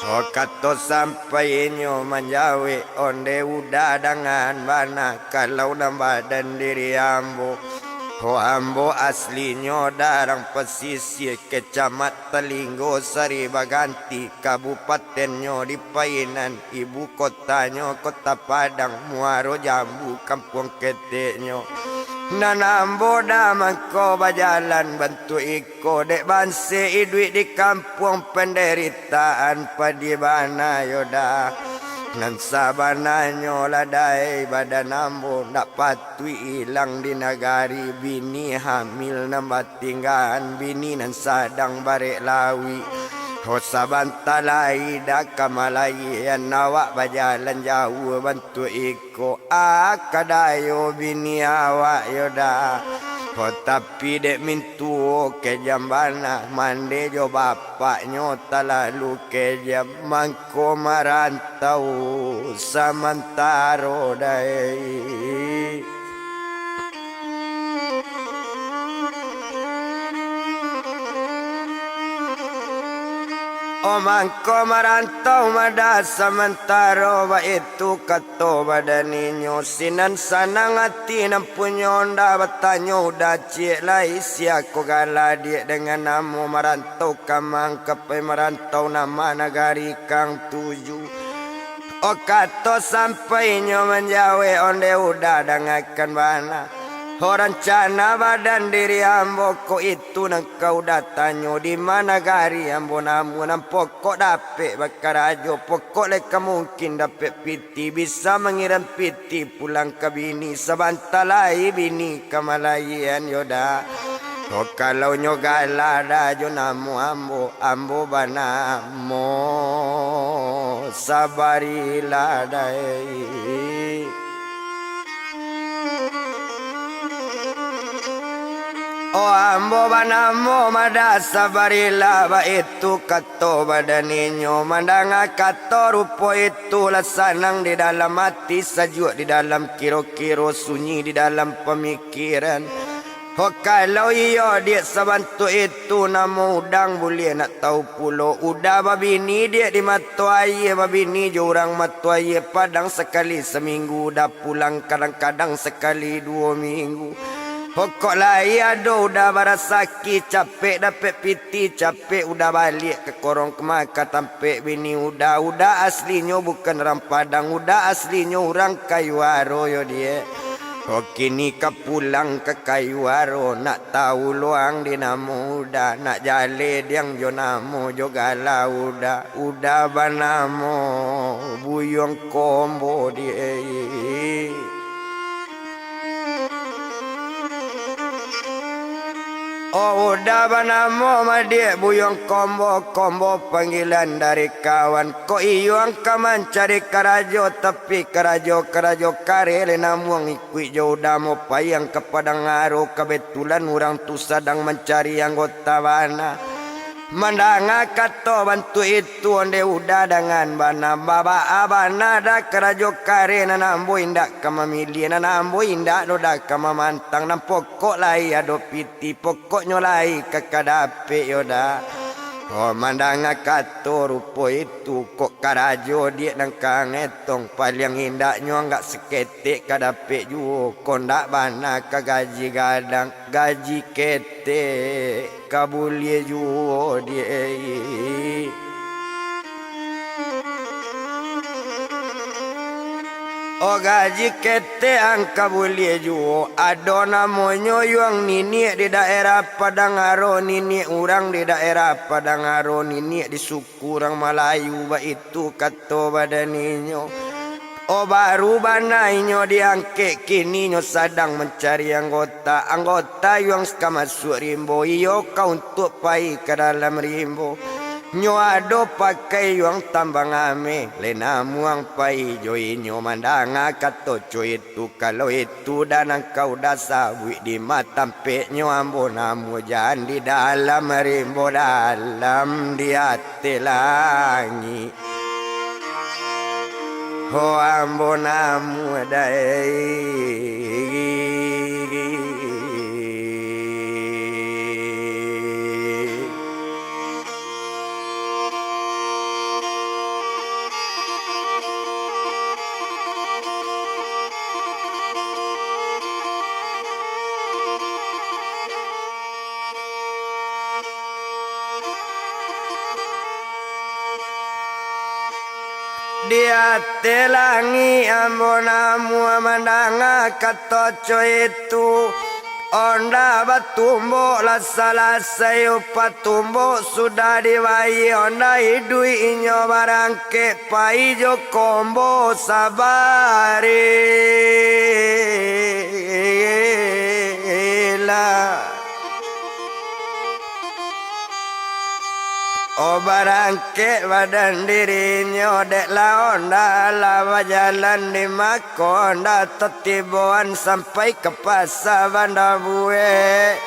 Oh kato sampai nyo menjawi onde udah dengan mana kalau nama dan diri ambo. Oh ambo aslinya darang pesisir kecamatan Linggo Sari Baganti kabupatennya di Painan ibu kotanya kota Padang Muaro Jambu kampung keteknya. Nanambo daman ko bajalan bantu iko dek banse duit di kampung penderitaan padi bana yoda nan sabananyo ladai badan ambo ndak patui hilang di nagari bini hamil nambah tinggalan bini nan sadang barek lawi. Hosabantalai dak kamalai nawak bajalan jauh bantu iko akadayo bini awak yoda. Oh tapi dek mintu ke jambana mande jo bapaknya talalu ke jam mangko marantau samantaro dai. Omangko marantau mada samantaro ba itu kato badan inyo sinan sanang hati nampunyo nda batanyo udah cik lai siako gala dia dengan namo marantau kamang kapai marantau nama nagari kang tuju. O kato sampai nyo menjawe onde udah dangakan bana. Rencana badan diri ambo ko itu nang kau datanyo di mana gari ambo namun pokok dapet bakarajo pokok leka mungkin dapet piti bisa mengirim piti pulang ke bini sabantalai bini kamalayan yoda. Oh kalau nyogala da jo namu ambo bana mo sabarilah dai. Oh ambo banamo madasa barila ba itu kato badan inyo mandanga kato rupo itu lasanang di dalam hati sajuk di dalam kiro-kiro sunyi di dalam pemikiran. Oh kalau iyo dia sabantu itu namo udang boleh nak tahu pulo udah babini dia di matuaye babini jorang matuaye padang sekali seminggu dah pulang kadang-kadang sekali 2 minggu. Pokok lai aduh udah barasaki capek dapat piti capek udah balik ke korong kemaka tampek bini udah aslinya bukan orang Padang udah aslinya orang Kayuaro yo dia. Oh kini ke pulang ke Kayuaro nak tahu luang di namo udah nak jale diang jo namo jo gala udah banamo buyong kombo dia. Oh udah banamo madik buyong kombo panggilan dari kawan. Ko iyong kaman cari karajo tapi karajo karele namuang ikui jo udah mau payang kepada ngaruh kebetulan orang tu sedang mencari anggota bana. Mandanga kato bantu itu onde udah dengan bana baba abana da karajo kare nambo indak kama milih nambo indak doda kama mantang nam pokok lai ado piti pokoknya lai kakadape yoda. Oh mandanga kato rupo itu kok karajo dia nang kangetong paling indaknya enggak seketik kadape juo kondak bana ka gaji gadang gaji kete kabulie juo dia. O gaji kete angka boleh juo. Ada namanya yang nini di daerah Padangaro, nini orang di daerah Padangaro, nini di suku orang Melayu. Ba itu kata badaninyo. O baru banainya diangke kini nyo sedang mencari anggota. Anggota yang suka masuk rimbo. Iyo kau untuk pai ke dalam rimbo. Nyo ado pakai yang tambang ame. Lena muang pai joi nyo mandanga kato coy itu. Kalau itu dan engkau dasa buik di matampe nyo ambo namu jangan di dalam rimbo dalam di hati langi. Ho ambo namu dai. Dia telangi ambonamu amandanga katoco itu. Onda batumbo lasa-lasa patumbo sudah diwai. Onda hidui inyo barangke paijo kombo sabari lah. O barangke badan dirinya dek la onda lawa jalan di Makonda tetibuan sampai ke pasar Bandar Bue.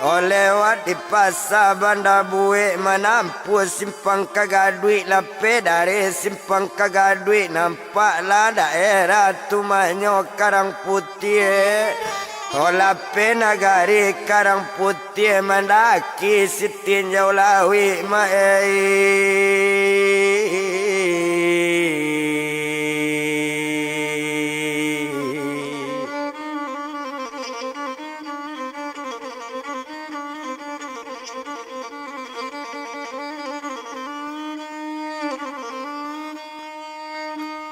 O lewat di pasar Bandar Bue menampu simpang kagak duit lape dari simpang kagak duit nampaklah daerah tumanyo Karang Putih. Ola penagari Karang Putih mendaki sitinjau lawi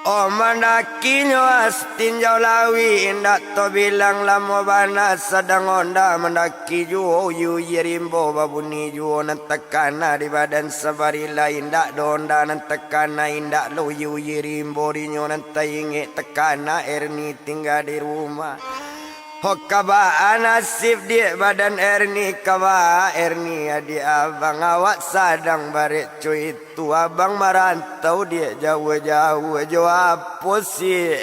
O mandakinyo astinjau lawi indak to bilang lamo bana sedang onda mendaki juo yu yerimbo babuni juo nantakana di badan sabari lain dak donda nantakana indak lo yu yerimbo dinyo nantainge tekana Erni tinggal di rumah. Ho kaba nasib dia badan Erni kaba Erni adik abang awak sadang barek cuy itu abang merantau dia jauh-jauh jauh apa sih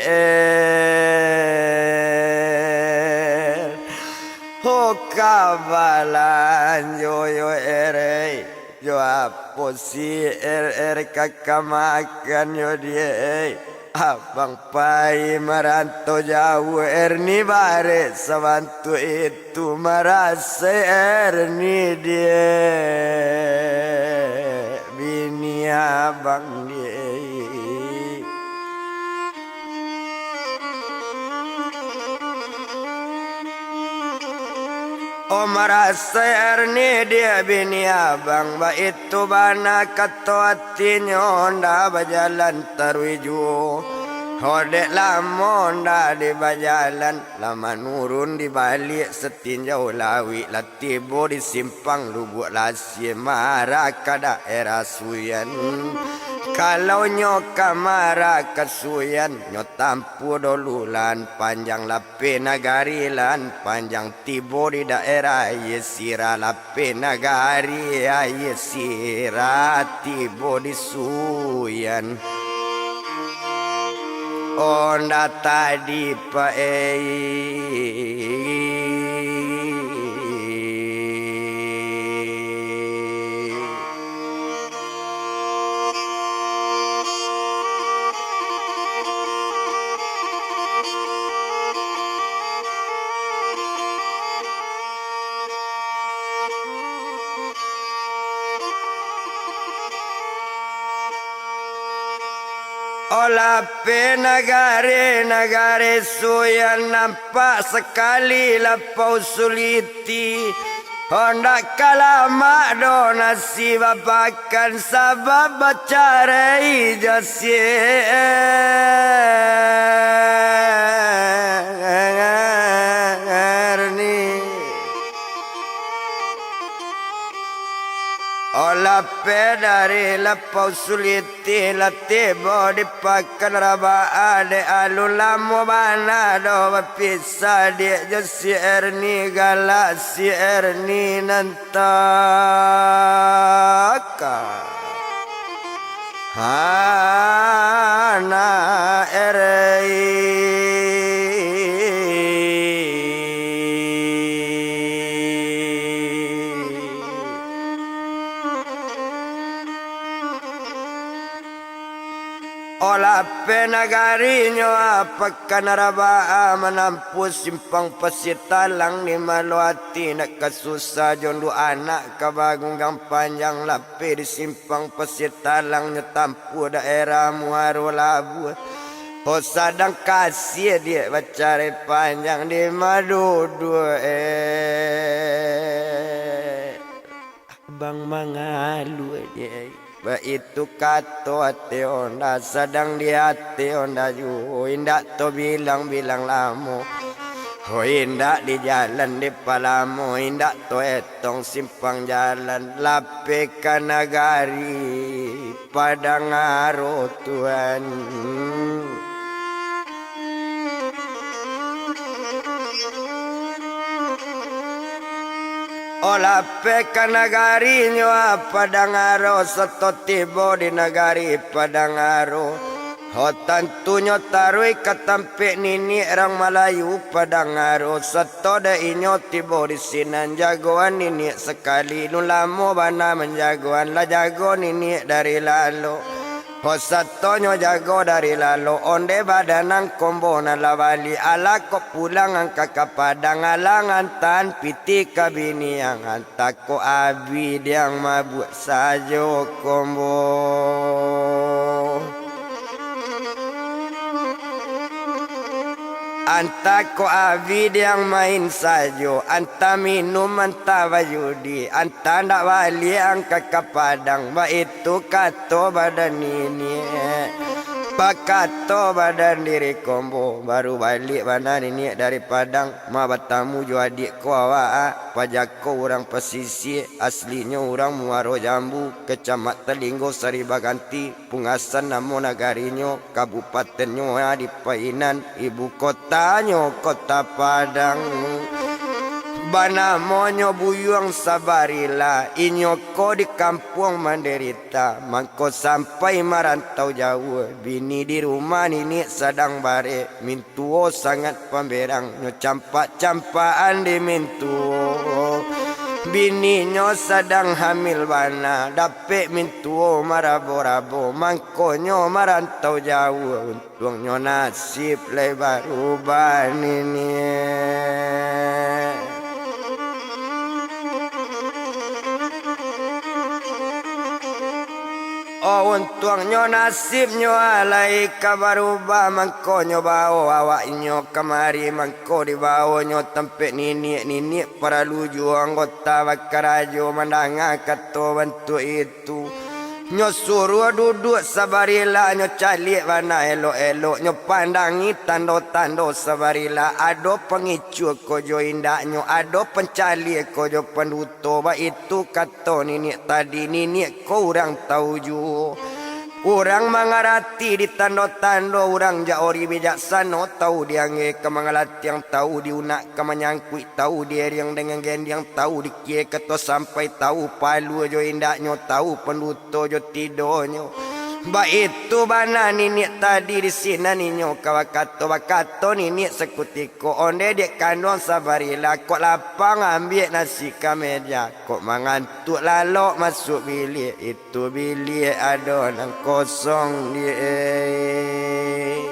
ho kabalan yo ere yo apa sih kakak makan yo dia abang pai merantau jauh Erni bare sabantu itu merasa Erni dia bini abang dia. O merasa Erni dia bini abang ba itu bana kato hatinya onda bajalan tarwiju. Hodek lama onda di bajalan lama nurun di balik setinjau lawi latibo di simpang lubuk lasi marah ke daerah Suyan. Kalau nyo kamara kesuyan nyo tampu dolulan panjang lape nagari lan panjang tibo di daerah Yesira lape nagari Yesira tibo di Suyan. Onda tadi Olah nagare Suyan nampak sekali lapau suliti. Hendak kalama do nasi babakan sabab bacarai jasi. Olape dari lepau suliti latibo dipakan raba ade alulamu bana do bisa dia jo si erni galak si erni nantaka hana erei Olah penagarinyo apakah naraba menampu simpang pesitalang ni maluati nak kasusah jondu anak kabagunggang panjang lapi di simpang pesitalang nyetampu daerah Muaro Labu. Oh sadang kasih dia bacari panjang di madudu Bang mangalu dia. Ba itu kato ate onda sadang di ate onda ju indak to bilang-bilang lamo ho indak di jalan di palamu indak to etong simpang jalan lape kanagari padang aro Tuhan Olah peka nagari nyo padangaro seto tibo di nagari padangaro ho tantunyo tarui katampe nini orang Melayu padangaro seto da inyo tibo di sinan jagoan nini sekali nulamo bana menjagoan la jago nini dari lalu ho satonyo jago dari lalu onde badanang kombo na lawali ala ko pulang ang kakapadang alangan tan piti kabini ang antako abi diang mabuk sajo kombo Anta ko avid yang main sajo Anta minum anta wajudi Anta ndak wali ang kakapadang Ba itu kato badan ini Pakato badan diri kombo Baru balik badan ini dari Padang Ma batamu jo adik ko awak Pajako orang pesisir Aslinya orang Muaro Jambu Kecamat Telinggo Sariba Ganti Pungasan namo nagarinyo Kabupatenyo di Painan Ibu kotanyo kota Padang Bana monyo buyuang sabarila Inyo ko di kampung menderita Mangko sampai marantau jauh Bini di rumah nini sadang bare Mintuo sangat pemberang Nyo campak-campaan di mintuo Bininyo sadang hamil bana Dapet mintuo marabo-rabo Mangkonyo marantau jauh Untungnya nasib lebar ubah nini Oh untungnya nasibnya alai kabarubah mangkonyo bawa awaknyo kemari mangko dibawa nyo tempat nini para luju anggota bakarajo mandanga kato bantu itu nyo suruh duduk sabarila nyo calik bana elok-elok nyo pandangi tando-tando sabarila ado pengicu kojo indak nyo ado pencali kojo penduto ba itu kato nini tadi nini ko orang tahu ju orang mengarati di tando-tando orang jaori bijaksana tahu dia nge kemangalat yang tahu diunak kemanyangkui tahu dia yang dengan gendang tahu dikie keto sampai tahu palu jo indaknyo tahu penduto jo tidonyo ba itu bana nini tadi di sini ninyo kawakato nini sekutiko onde dek kandung sabarila kok lapang ambil nasi kameja kok mengantuk lalok masuk bilik itu bilik ada nang kosong dia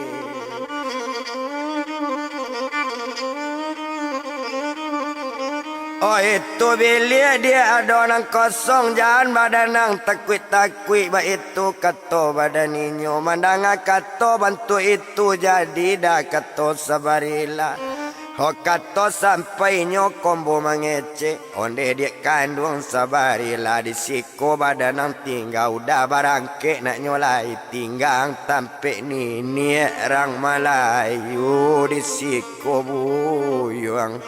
Oh itu bilik dia ada orang kosong jangan badan nang takut-takut ba itu kato badan inyo mandanga kato bantu itu jadi dah kato sabarila Ho kato sampai nyo kombo mangece onde dia kandung sabarila di siko badan nang tinggal udah barangke nak nyolai tinggang tampe nini orang Melayu di siko buyuang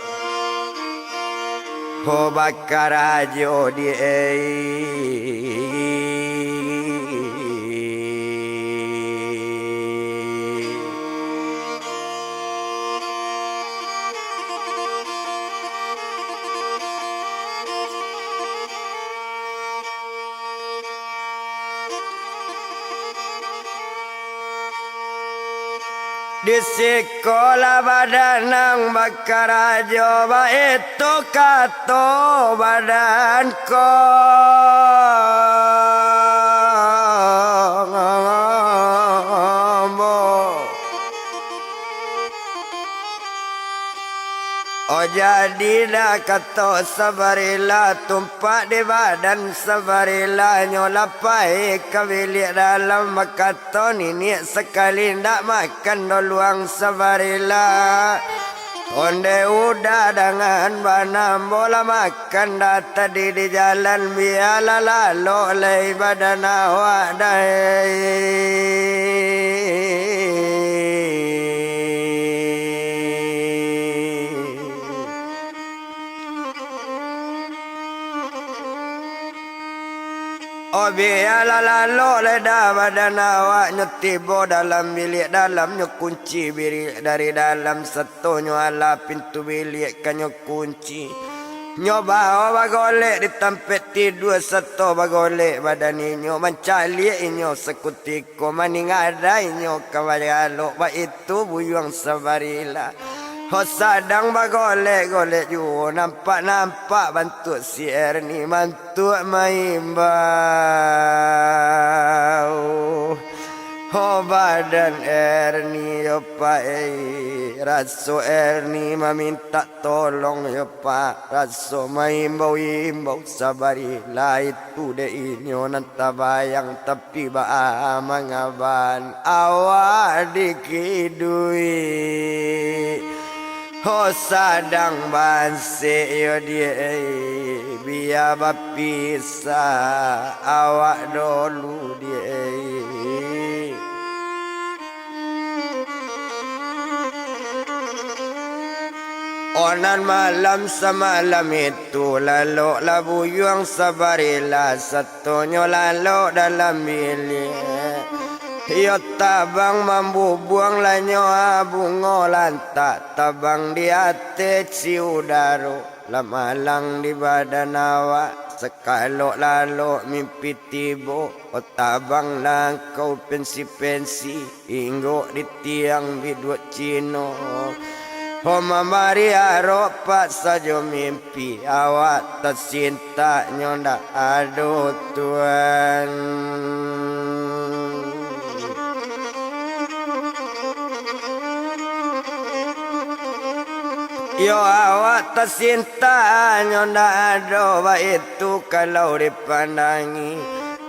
Ho bakarajo di di sekolah badanang bakarajo ba itu kato badanko oh jadi dah kato sabarila tumpak di badan sabarila nyolapai kawilik dalam makato nini sekali ndak makan doluang sabarila onde udah dengan banam bola makan dah tadi di jalan biala lalu lei badan awak oh biarlah lalu leda badan awak nyetibo dalam bilik dalamnya kunci bilik dari dalam satunya ala pintu bilik kanyo kunci nyoba bagolek di tempat tidur satu bagolek badan inyo mencalik inyo sekutiko maning ada inyo kawalalo ba itu buyuang sabarila ho sadang bagolek-golek ju nampak bantu si Erni bantu maimbau ho badan Erni yo pak raso Erni meminta tolong yo pak raso maimbau sabarila itu de inyo nanta bayang tapi ba mangaban awak dikidui ho sadang banse yo dia biar bapisah awak dulu dia onan malam semalam itu lalu labuyuang sabarila satunya lalu dalam bilik yo tabang mambu buang lanyo bungo lantak tabang di hati si udaro lamalang di badan awak sekalo lalu mimpi tibo o tabang lang kau pensi inggo di tiang bidua cino ho mamari aropat sajo mimpi awak tercinta nyonda aduh Tuhan yo awak tercinta nyonda ado ba itu kalau dipandangi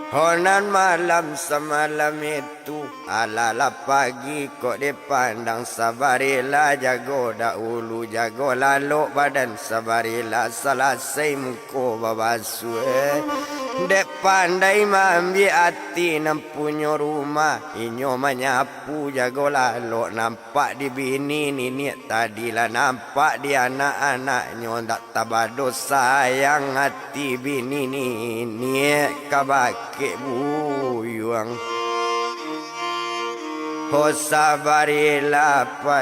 honan malam semalam itu alala pagi kok dipandang sabarila jago dahulu jago lalu badan sabarila selesai muko babasu dek pandai mambi hati nampunyo rumah inyo menyapu jago lalu nampak di bini nini tadilah nampak di anak-anaknya tak tabado sayang hati bini nini kabake buyuang ho sabarila pa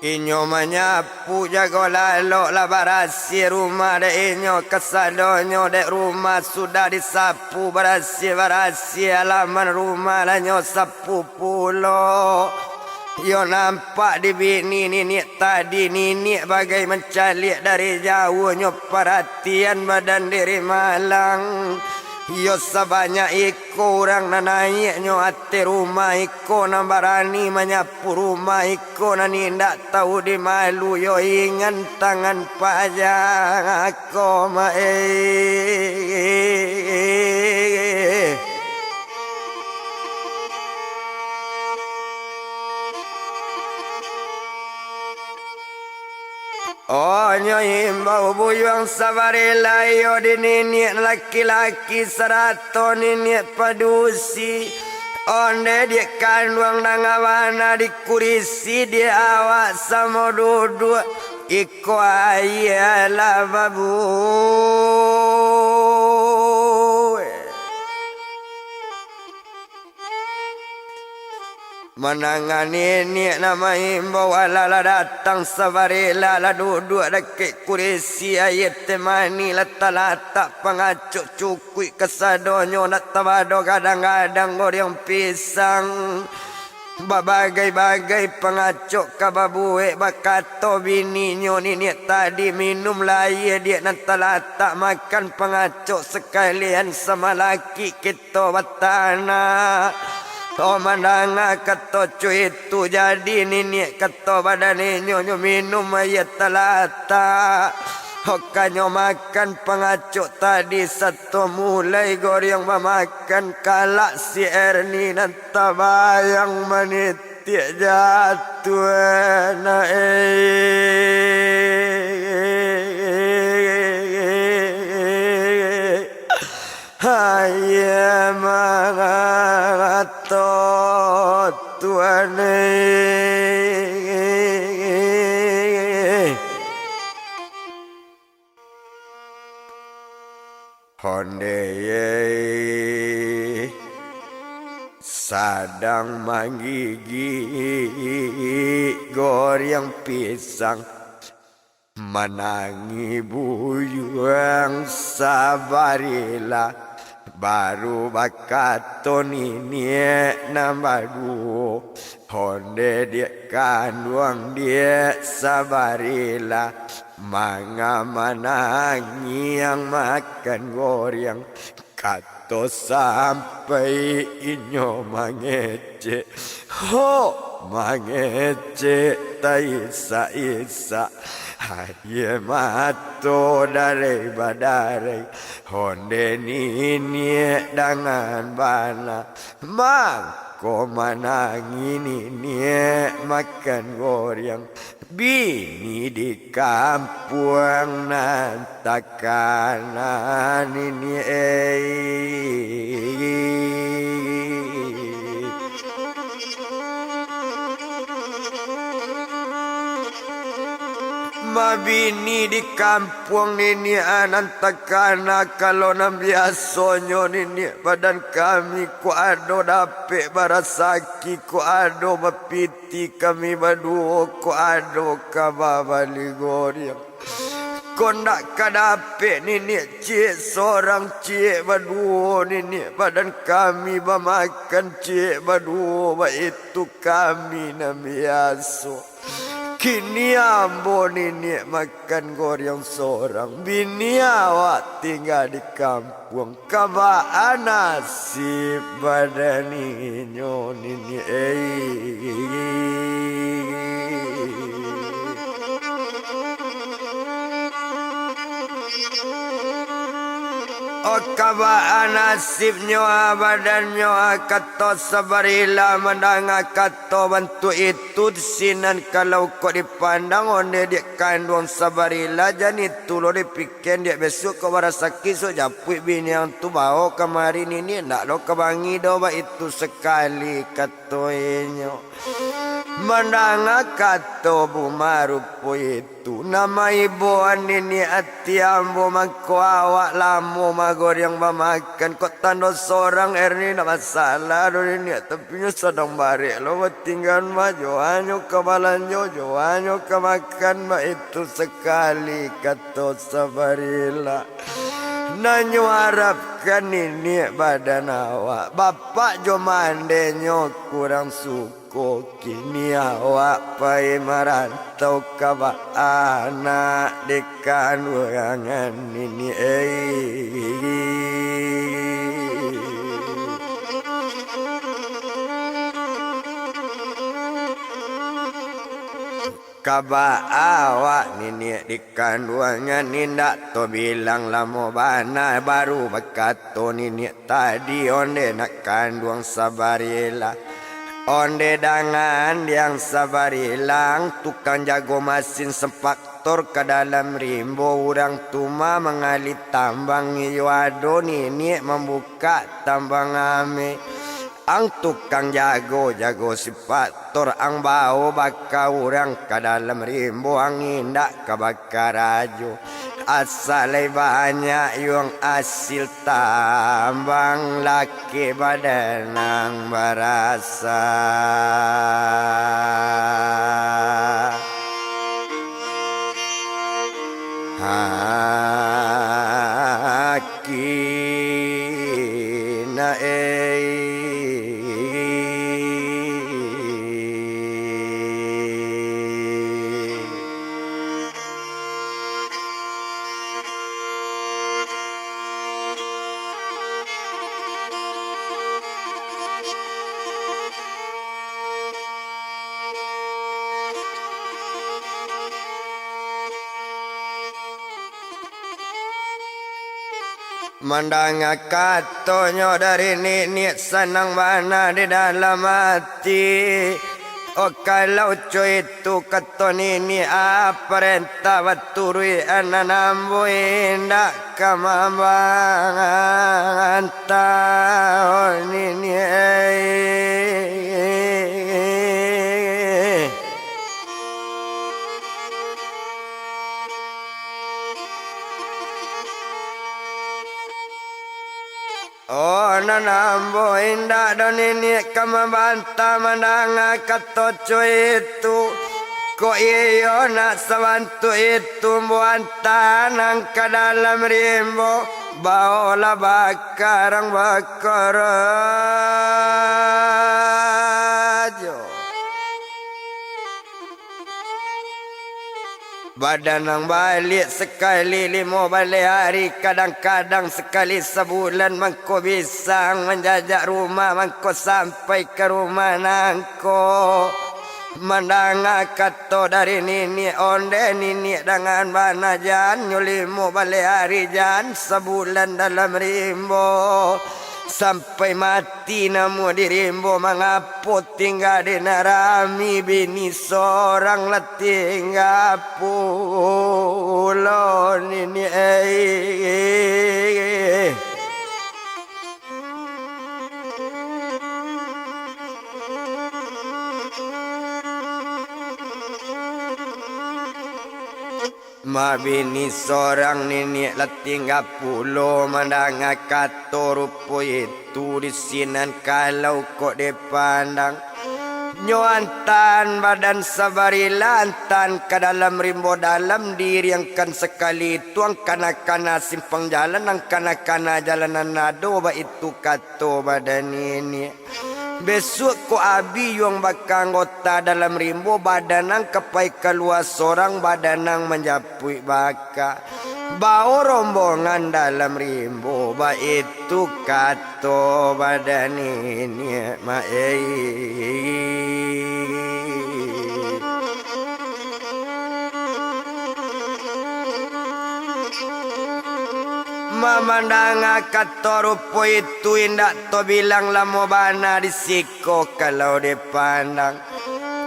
inyo menyapu jago lalu la barasi rumah de inyo kesadonyo de rumah sudah disapu barasi halaman rumah lanyo sapu pulo yo nampak di bini nini tadi nini bagai mencalik dari jauh nyo perhatian badan diri malang yo sebanyak iko orang naik nyo ate rumah iko nambarani menyapu rumah iko nani ndak tahu di malu yo ingan tangan pajang aku Oh nyoimbau buyang sabarela yo dininiak laki-laki serato niniak padusi. Onde dia kandung nangawana di kurisi dia awak sama duduk. Iko ayalah babu. Menangani ni nama himbau ala datang sabarela la duduk dekat kursi ayat temani lata-lata pengacuk cukui kesadonyo nak tabado kadang-kadang goreng pisang bagai-bagai pengacuk kababue bakato bininyo ni tadi minum laye dia nak talata makan pengacuk sekalian sama laki kita batana. Oh mandanga kato cuy itu jadi nini kato badani nyonyo minum ayat talata. Hokanyo makan pengacuk tadi satu mulai goreng memakan kalak si Erni nanta bayang menitik jatuh na Hai mangato tuane honde sadang menggigi goreng pisang menangi buyang sabarila baru bakaton ini nambah dua honde dia kandung dia sabarila manga menangi yang makan goreng kato sampai inyo mangece ho mangece taisa Haye mato dari badari honde nini dengan bana mangko manangi nini makan goreng bini di kampung nantakanan ini Mabini di kampung nini anantakana kalau nam biasonyo nini badan kami ku ado dapet barasaki ku ado bapiti kami baduo ku ado kababali goreng kondak kadapet nini cik seorang cik baduo nini badan kami bamakan cik baduo ba itu kami nam biaso Kini ambo nini makan goreng seorang bini awak tinggal di kampung kabaan nasib badaninyo nini Oh kabaan nasibnyo badannya kato sabarila menanga kato bantu itu sinan kalau kau dipandang onde dia kandung sabarila jadi tulo dipikir dia besok kau barasaki so japui bini yang tu bawa kemarin ini nak lo kebangi doa itu sekali kato inyo menanga kato bumarupo itu nama ibu anini ati ambo mangko awak lamo magoreng mamakan kok tando seorang Erni nak masalah ini tapi sedang barek lo tinggal maju anyo kebalanyo joanyo kemakan ma itu sekali kato sabarila nanyo harapkan ini badan awak bapak jo mandenyo kurang suka kini awak pai merantau kaba anak dekan wangan ini Kaba awak nini di kandungan nindak to bilang lamo bana baru bakato nini tadi onde nak kandung sabarila onde dengan yang sabarilang tukang jago mesin sempak pastor ke dalam rimbo urang tuma mengalit tambang iwado nini membuka tambang ame. Ang tukang jago si pastor ang bau baka urang ke dalam rimbo ang indak ke baka rajo. Asalai banyak yung asil tambang laki badanang barasa. Hakina mandang katonyo dari niat senang mana di dalam hati. Oh kalau cuy itu katon ini perintah baturui ananambu indak kamabangan tahun ini. Oh nanambo indah dan ini kamabanta mandanga katoco itu. Ko iyo nak sabantu itu buantanang ke dalam rimbo. Baola bakarang bakarajo. Badan ang balik sekali 5 balik hari. Kadang-kadang sekali sebulan mangko bisa menjajak rumah. Mangko sampai ke rumah nangko. Mandang kato dari nini onde nini dengan bana jan. 5 balik hari jan sebulan dalam rimbo. Sampai mati namu di rimbo mengapu tinggal di narami bini seorang lah tinggal pulau ini. Ma bini seorang nenek tinggal pulau mandang kato rupo itu di sinan kalau kok dipandang nyuantan badan sabari lantan ke dalam rimbo dalam diri yang kan sekali tuang kana-kana simpang jalan ang kana-kana jalanan nadoba itu kato badan ini. Besok ko abi yung bakanggota dalam rimbo badanang kapay keluar seorang badanang menjapui baka. Bau rombongan dalam rimbo ba itu kato badan ini Mamandang katorupo itu indak to bilang lamo bana disiko kalau dipandang.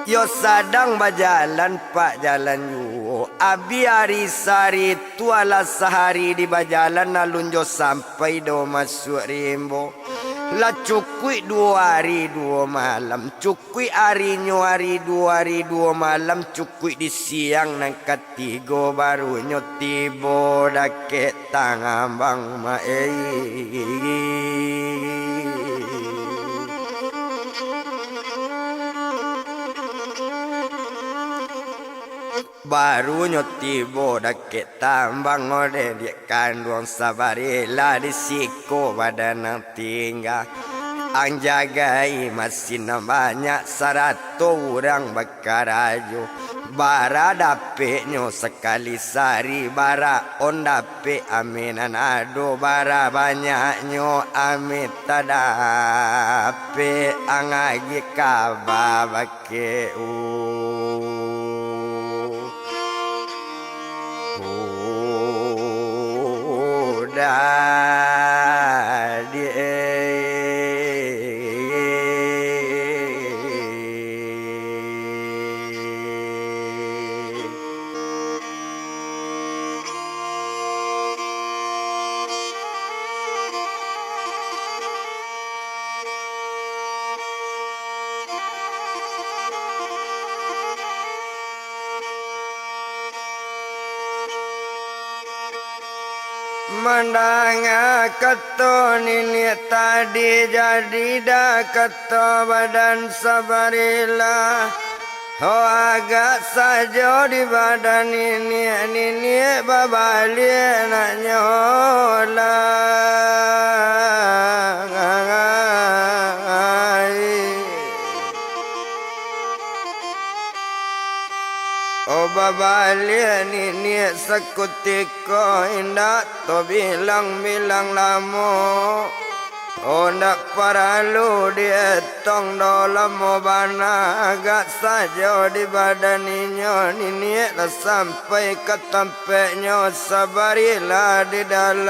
Yo sadang bajalan pak jalan yo. Abi hari sari tuala sehari di bajalan nalunjo sampai do masuk rimbo. La cukui 2 hari 2 malam. Cukui harinya hari 2 hari 2 malam. Cukui di siang nang ketigo baru nyotibo dake tangan bang baru nyotibo dake tambang ode di kandung sabarela di siko badan tinggal. Ang jagai masih banyak 100 orang bakarajo. Bara dapetnya sekali sari bara on dapet aminan ado bara banyaknya amit tadape angagi kababake Mandanga kato nini tadi jadi dah kato badan sabarila. Ho agak saja di badan ini babali nak nyola. Oh babali ini sekutiko indak to bilang lamo. Oh ndak perlu dietong dalam mobana agak saja di badan ini lah sampai ke tempatnya sabarilah di dalam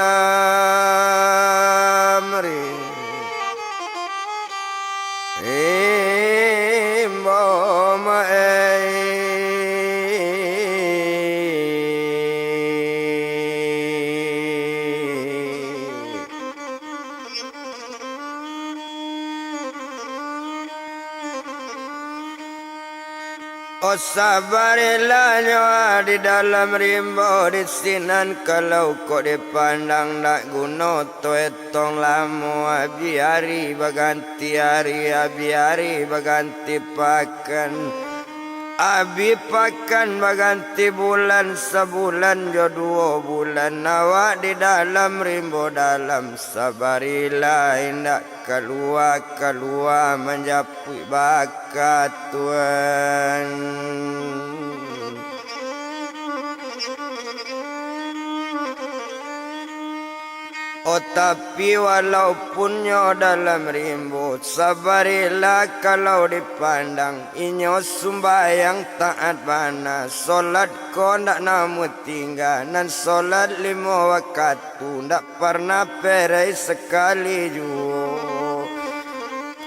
Oh sabarilah nyawa di dalam rimbo di sinan kalau kau dipandang nak guna to etong lamu biari baganti hari biari baganti pakan baganti bulan sebulan jo 2 bulan awak di dalam rimbo dalam sabarilah indak keluar menjapui bakat Tuhan. Oh tapi walaupun nyo dalam rimbo sabarilah kalau dipandang inyo sumbayang taat bana solat ko ndak namu tinggal nan solat 5 waktu ndak pernah perai sekali juga.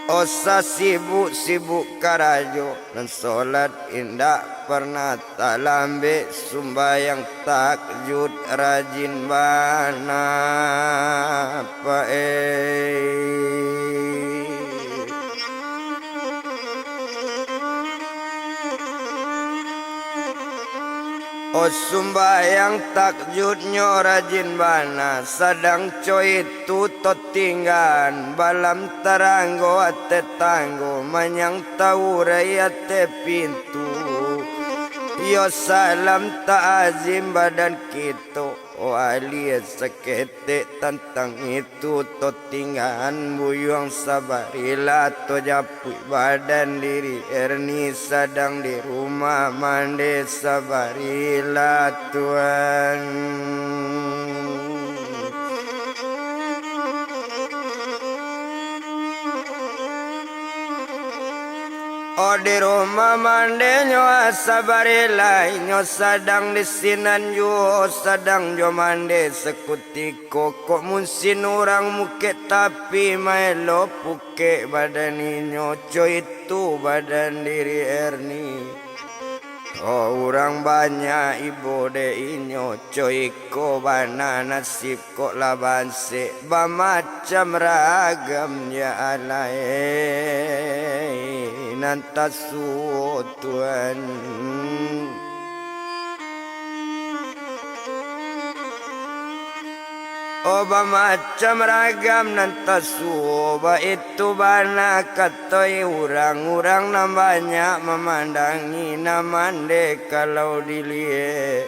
Osa sibuk karajo dan solat indak pernah tak lambe sumbayang takjud rajin bana Oh sumbayang takjudnya rajin bana sadang coy itu tinggan balam teranggo ate tanggo manyang tahu rayate pintu yo salam ta'azim badan kita oh alias sekete tentang itu tinggan buyung sabarilah to japui badan diri erni sadang di rumah mande sabarilah Tuhan. Oh di rumah mande nyo sabarilah nyo sadang di sinan yo sadang jo mande sekutiko kok munsin orang muke tapi maelo puke badan nyo coy itu badan diri erni. Oh orang banyak ibu de inyo coy ko bana nasib kok laban se macam ragamnya alai nantasu Tuhan. Oba macam ragam nantasu oba itu bana katoi orang namanya memandangi namande kalau dilihat.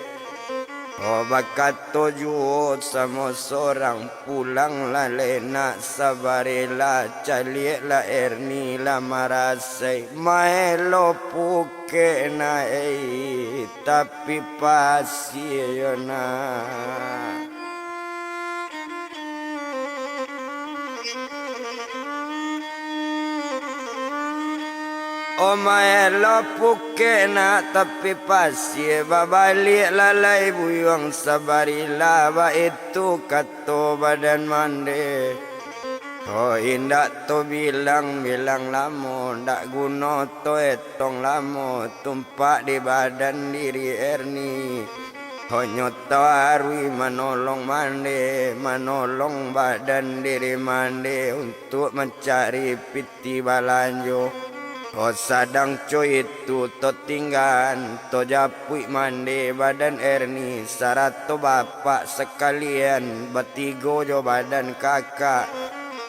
Oba kato juo sama seorang pulang la lena sabarilah caliek la erni la marasai maelo puke nae tapi pasiona. O maelo puke na tapi pasye babalik lalai buyang sabarilah ba itu kato badan mande. Oh indak to bilang lamo ndak guna to etong lamo tumpak di badan diri erni. Honyo tawarui manolong badan diri mande untuk mencari piti balanjo. Oh sadang coy itu to tinggan to japui mande badan Erni sarato bapak sekalian betigo jo badan kakak.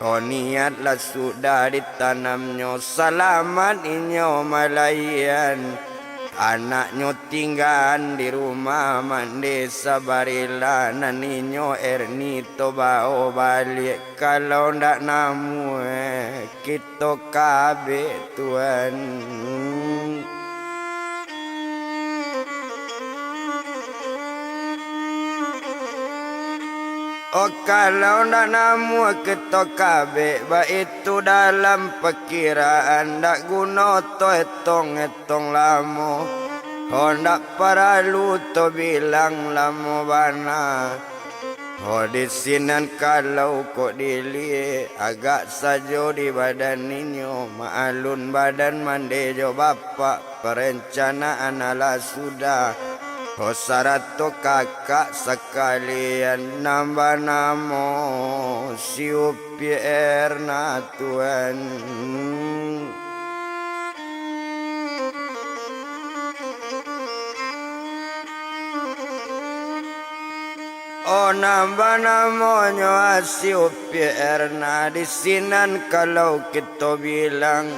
Oh niatlah sudah ditanamnya selamat inyo malayan. Anaknya tinggal di rumah mandi sabarila naninyo Erni to bawa balik kalau ndak namu kita kabe Tuhan. Oh kalau ndak namu kita kabe ba itu dalam pikiran ndak guna to etong lamo. Oh ndak perlu to bilang lamo bana. Oh di sinan kalau kok dilihat agak sajo di badan ninyo maalun badan mande jo bapak perencanaan ala sudah. Oh sarato kakak sekalian nambah namo siupi Erna Tuhan. Oh nambah namonyo siupi Erna di sinan kalau kita bilang.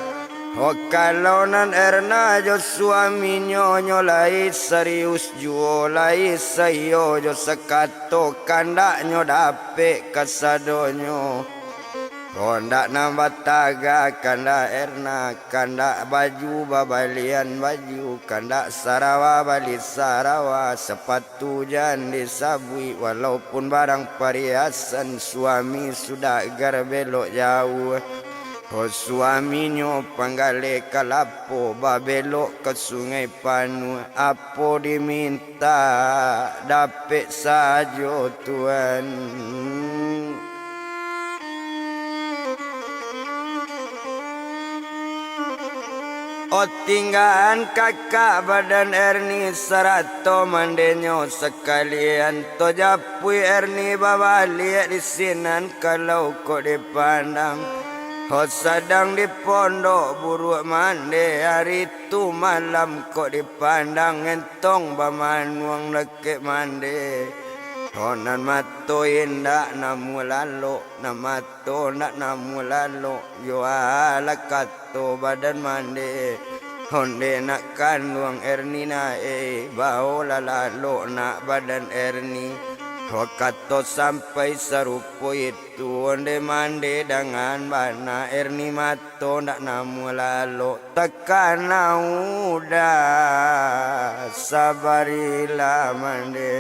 Oh kalau nan Erna jo suaminya nyolai serius juo lai sayo jo sekato kandaknya dape kasadonyo. Oh ndak nambah taga kandak Erna kandak baju babalian baju kandak sarawa bali sarawa sepatu jan disabui walaupun barang perhiasan suami sudah garbelok jauh. Oh suaminya panggale kalapo babelok ke sungai Panu apa diminta dapat saja Tuhan. Oh tinggalan kakak badan Erni sarato mandenyo sekalian to japui Erni babalik di sinan kalau kok dipandang. Oh sedang di pondok buruk mande hari tu malam kok dipandang entong bamanuang lekek mande. Oh nan mato indak namu lalu namato nak namu lalu yo ala kato badan mande. Honde nak kandung Erni na bau lalu nak badan Erni. Oh kato sampai serupo itu onde mande dengan bana Erni mato ndak namu lalu tekan udah sabarilah mande.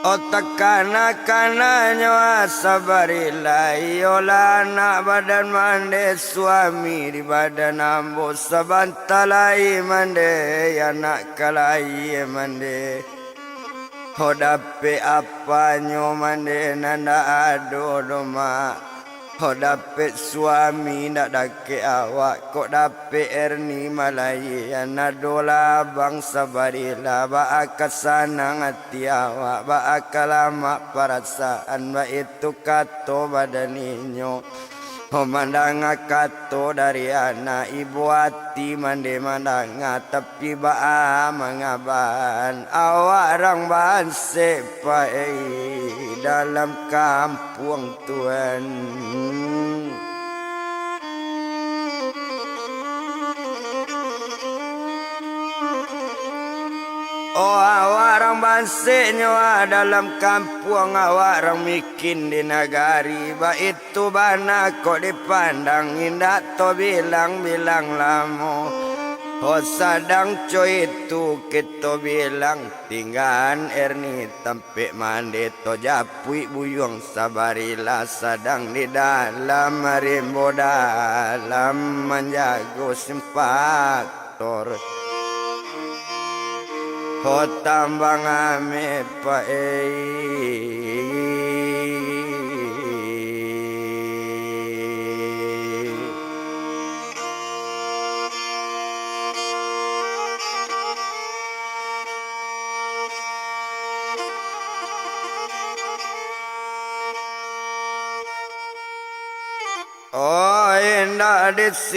Oh tekana-kananya sabarilah yola nak badan mande suami di badan ambo sabantalai mande ya nak kalai mande. Oh dape apanya mande nanda ado doma. Oh dapat suami nak dake awak kok dapat Erni malai nadola bangsa barila ba akasanang hati awak ba akalama perasaan ba itu kato badaninyo. Oh mandang kato dari anak ibu hati mande mandang tapi ba mangaban awak orang bansepai dalam kampung Tuhan. Oh awak orang banseknya dalam kampung awak orang miskin di negari ba itu bana kok dipandang indah to bilang-bilang lamo. Oh sadang coy itu kita bilang tinggalan Erni tempe mandi to japui buyung sabarilah sedang di dalam rimbo dalam menjago simpaktor. Oh tambang ame pae. Oh indah disika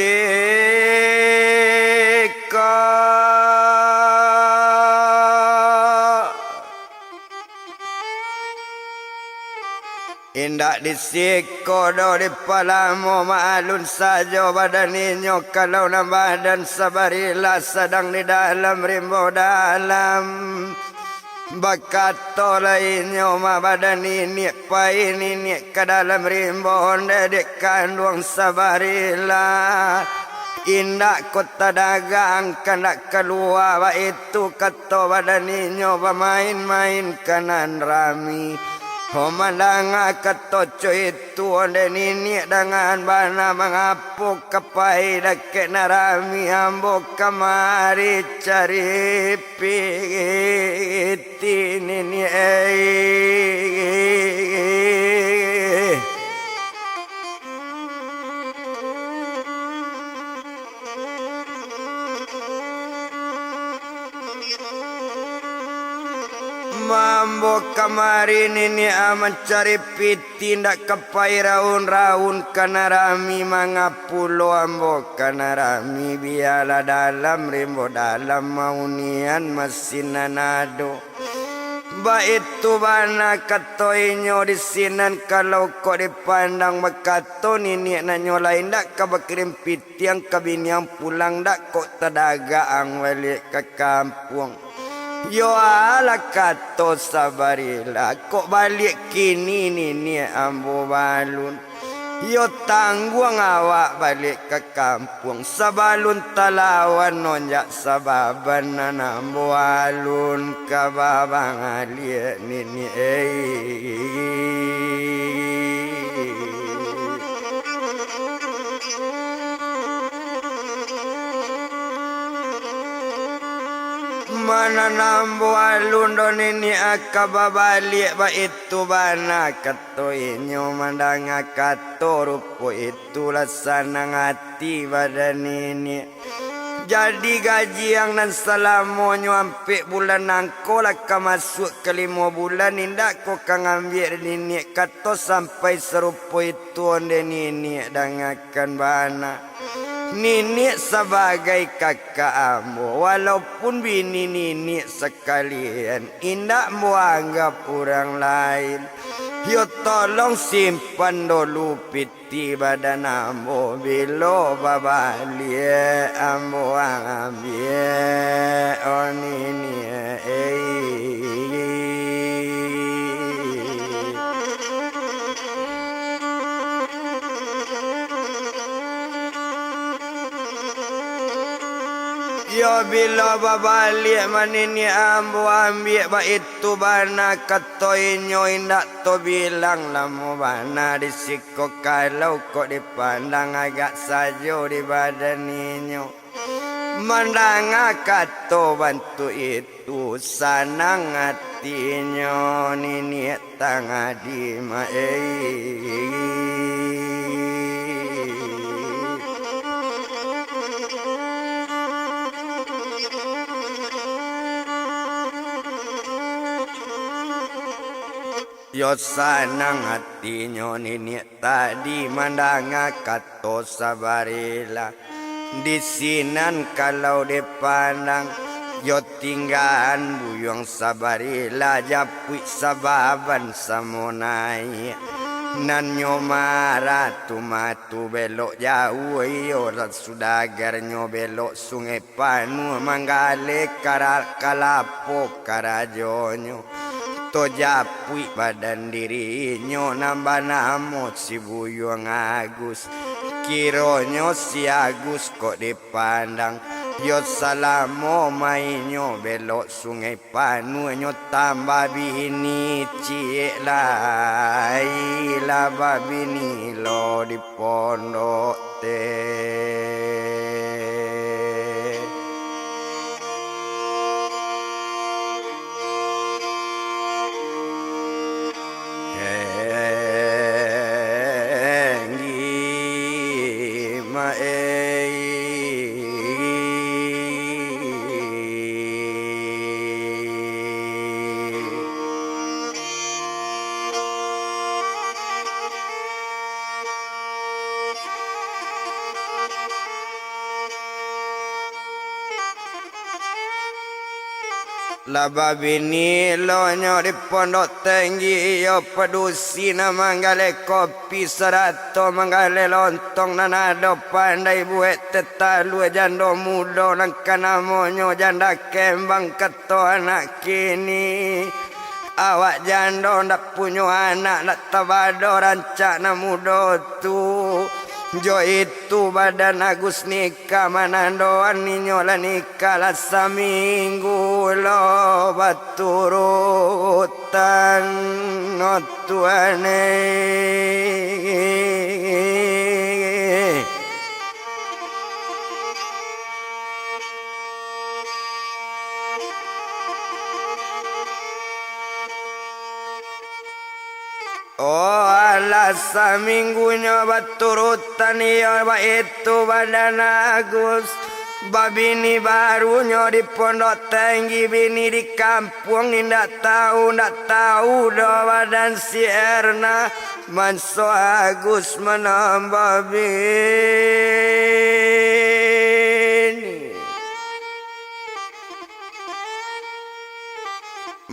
indah disiko do di palamu maalun saja badaninyo kalau na badan sabarilah sedang di dalam rimbo dalam bakato lainyo ma badan ini pa ini ke dalam rimbo dedek kandung sabarilah indak kota dagang kena keluar ba itu kato badaninyo bermain-main kanan rami Homandanga katoco itu onde nini dengan bana mengapuk kepai dake narami ambo kamari cari piti nini Mambo kamari nini mencari piti ndak kepai raun-raun kanarami mangapulo ambo kanarami biala dalam rimbo dalam maunian masinanado ba itu bana katoinyo di sinan kalau kok dipandang makato nini nanyo lain ndak kabakirim piti yang kabiniang pulang ndak kok tadaga ang balik ke kampung Yo ala kato sabarila kok balik kini ni ambo balun Yo tangguang awak balik ke kampung sabalun talawan nonjak sababan ambo alun kababang alia nini Mana nambo alundo nini akababalik ba itu bana kato inyo mandang kato rupo itu lasana ngati badan ini jadi gaji yang nan salamonyo ampe bulan nangko laka masuk ke 5 bulan indak ko kang ambil nini kato sampai serupo itu onde nini dangakan bana Nini sebagai kakak ambo walaupun bini nini sekalian indak mau anggap orang lain yo tolong simpan dulu piti badan ambo bilo babali ambo ambil oh nini Yo bila babalik manini ambo ambil ba itu bana katoinyo indak to bilang lamu bana disiko kalau kok dipandang agak sajo di badaninyo mandang kato bantu itu sanang hatinya nini tangga di Yo sanang hatinya nini tadi mandang kato sabarila di sinan kalau dipandang yo tinggalan buyong sabarila japui sababan samonai nan nyo marah tu matu belok jauh yo sudagar nyo belok sungai panu manggale kalapo karajonyo to japui badan dirinya nambah namo si buyong Agus kironyo si Agus kok dipandang yo salamo mainyo belok sungai panu nyo tambah bini cie lai laba bini lo di pondok Laba bini lonyo di pondok tinggi yo pedusi na manggale kopi serato manggale lontong nanado pandai buat tetalu jando mudo nangkana monyo janda kembang keto anak kini awak jando ndak punyo anak ndak tabado rancak na mudo tu jo itu badan Agus nikah manandoan ninyola nikah lah saminggu lo baturutan no tuane oh alasan minggunya baturutan ya itu badan Agus babini barunya di pondok tinggi bini di kampung ndak tahu do badan si Erna manso Agus menambah bini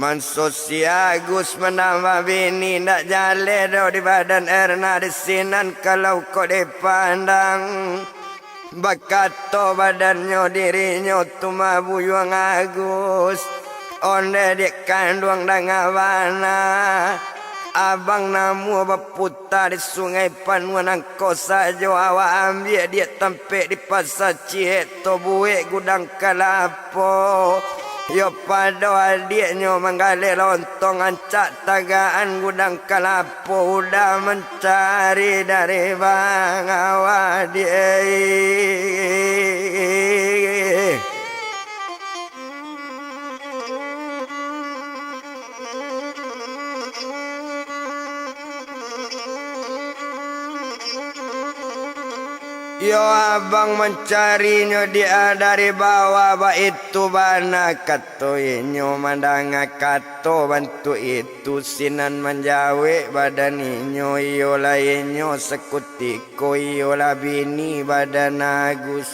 manso si Agus menambah bini ndak jale do di badan Erna di sinan kalau kau dipandang bakato badannya dirinya tuma buyuang Agus onde dek kandung dangawana abang namu baputa di sungai panuan kosa jo awak ambil dia tempe di pasar Cieto buik gudang kalapo yo pado adiknya manggale lontong ancak tagaan gudang kalapo udah mencari dari bang awak dia yo abang mencarinya dia dari bawah ba itu bana kato inyo mandanga kato bantu itu sinan menjawe badan inyo iyo lainyo sekutiko iyo labini badan Agus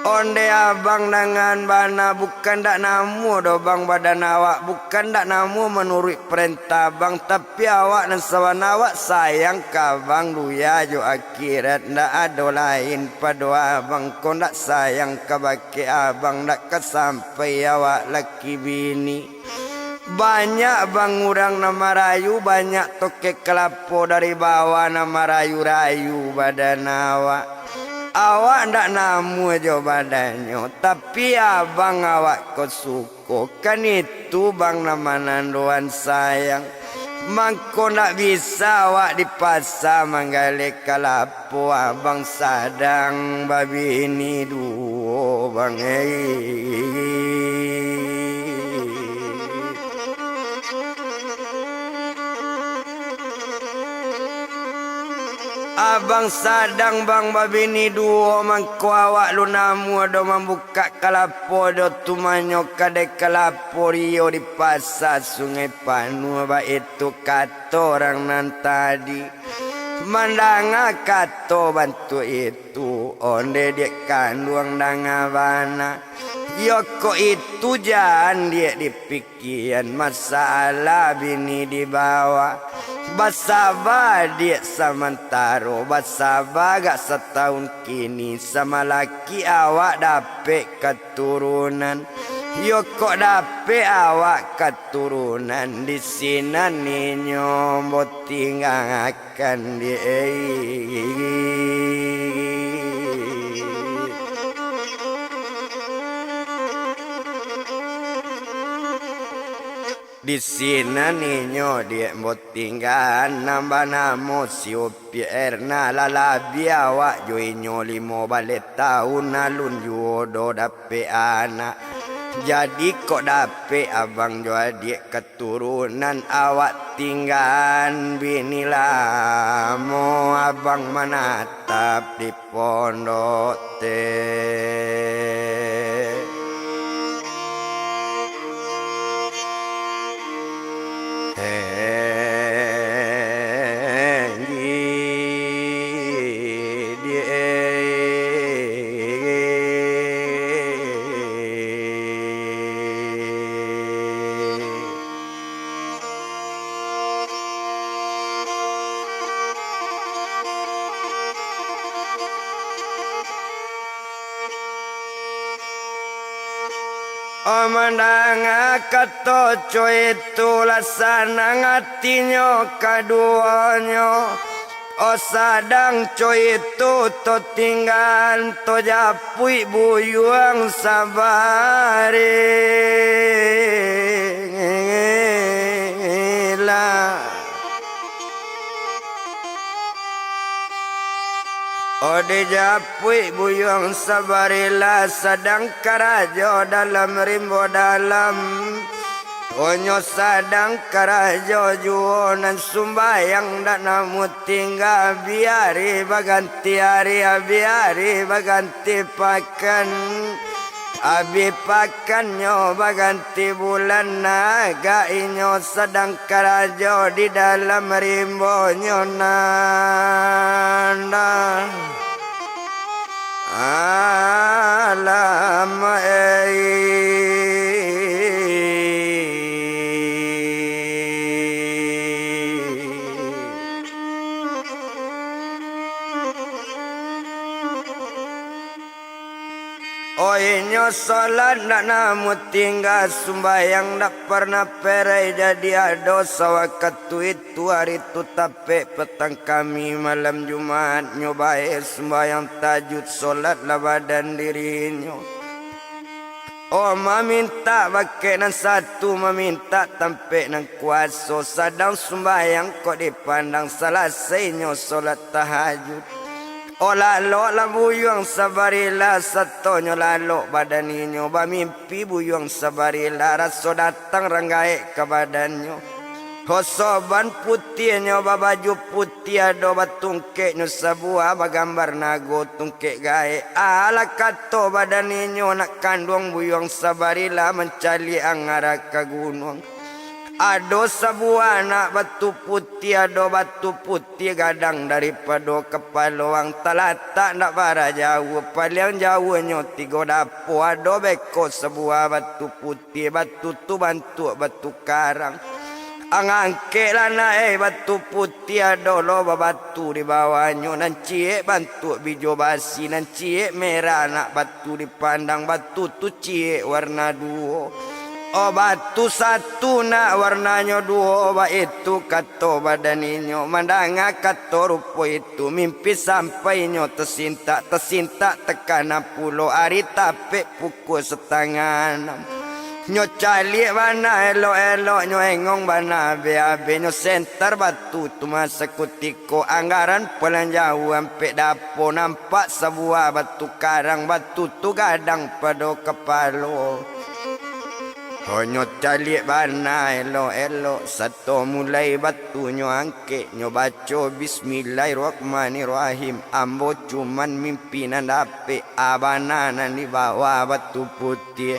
onde abang dengan bana bukan dak namu do bang badan awak bukan dak namu menurut perintah bang tapi awak dan sawan awak sayang ka bang luya jo akhirat ndak ada lain pada abang kau ndak sayang ka baki abang ndak kesampai awak laki bini banyak bang urang nama rayu banyak tokek kelapo dari bawah nama rayu-rayu badan awak ndak namu aja badannya tapi abang awak kau suko kan itu bang nama nandoan sayang mangko ndak bisa awak di pasar manggale kalapo abang sadang babi ini duo bang abang sadang bang babini duo mangko awak lu namu do membuka kalapo do tumanyo kade kalapo rio di pasar sungai Panu ba itu kato orang nan tadi mandanga kato bantu itu onde dia kandung dangavana yoko itu jangan dia dipikiran masalah bini di bawah basaba dia samantaro basaba gak setahun kini sama laki awak dapet keturunan yoko dapet awak keturunan di sini ninyo mbok tinggalkan dia di sini ninyo dia mbok tinggal nambah namo si Opi Erna lalabi awak jo inyo 5 balik tahun alun jodoh dapet anak jadi kok dapet abang jo adik keturunan awak tinggal bini lamo abang menatap di pondok teh Omandang kato coy itu lasana ngatinyo kaduonyo. O sadang coy itu to tinggal to japui buyuang sabari la. O di japui buyuang sabarila sadang karajo dalam rimbo dalam. Onyo sadang karajo juonan sumbayang dan namu tinggal biari baganti hari biari baganti pakan. Abi pakannya baganti bulan naga inyo sedang karajo di dalam rimbo nyonanda. Alam Oinyo sholat nak namu tinggal sumbayang tak pernah perai jadi ado sawakatu itu hari tu tape petang kami malam Jumat nyobae sumbayang tajud sholat lah badan dirinya. Oh meminta pakai nan satu meminta tampe nan kuasa sadang sumbayang kok dipandang selesainya sholat tahajud. O lalo la buyuang sabarila satonyo lalo badaninyo bamimpi buyuang sabarila raso datang ranggae ke badanyo. Hosoban putihnya babaju putih ado batungke nyo sabua bagambar nago tungke gae. Ala kato badaninyo nak kandung buyuang sabarila mencali angara ke gunung. Ado sebuah anak batu putih, ado batu putih gadang daripada kepala talatak nak para jauh. Paling jauhnya 3 dapo, ado beko sebuah batu putih, batu tu bantu batu karang. Angangke lah batu putih ado loba batu di bawahnya. Nancie bantu bijo basi, nancie merah nak batu dipandang batu tu cie warna duo. Oh batu satu nak warnanya 2 ba itu kato badaninyo mandanga kato rupo itu mimpi sampainya tersinta tekana pulau hari tape pukul 5:30 nyo cali bana elo nyo engong bana be nyo senter batu tu masa kutiko anggaran pelan jauh ampe dapo nampak sebuah batu karang batu tu gadang pada kepala. Honyo cali bana elo sato mulai batunya angke nyo baco bismillahirrahmanirrahim ambo cuman mimpinan dape abananan di bawah batu putih.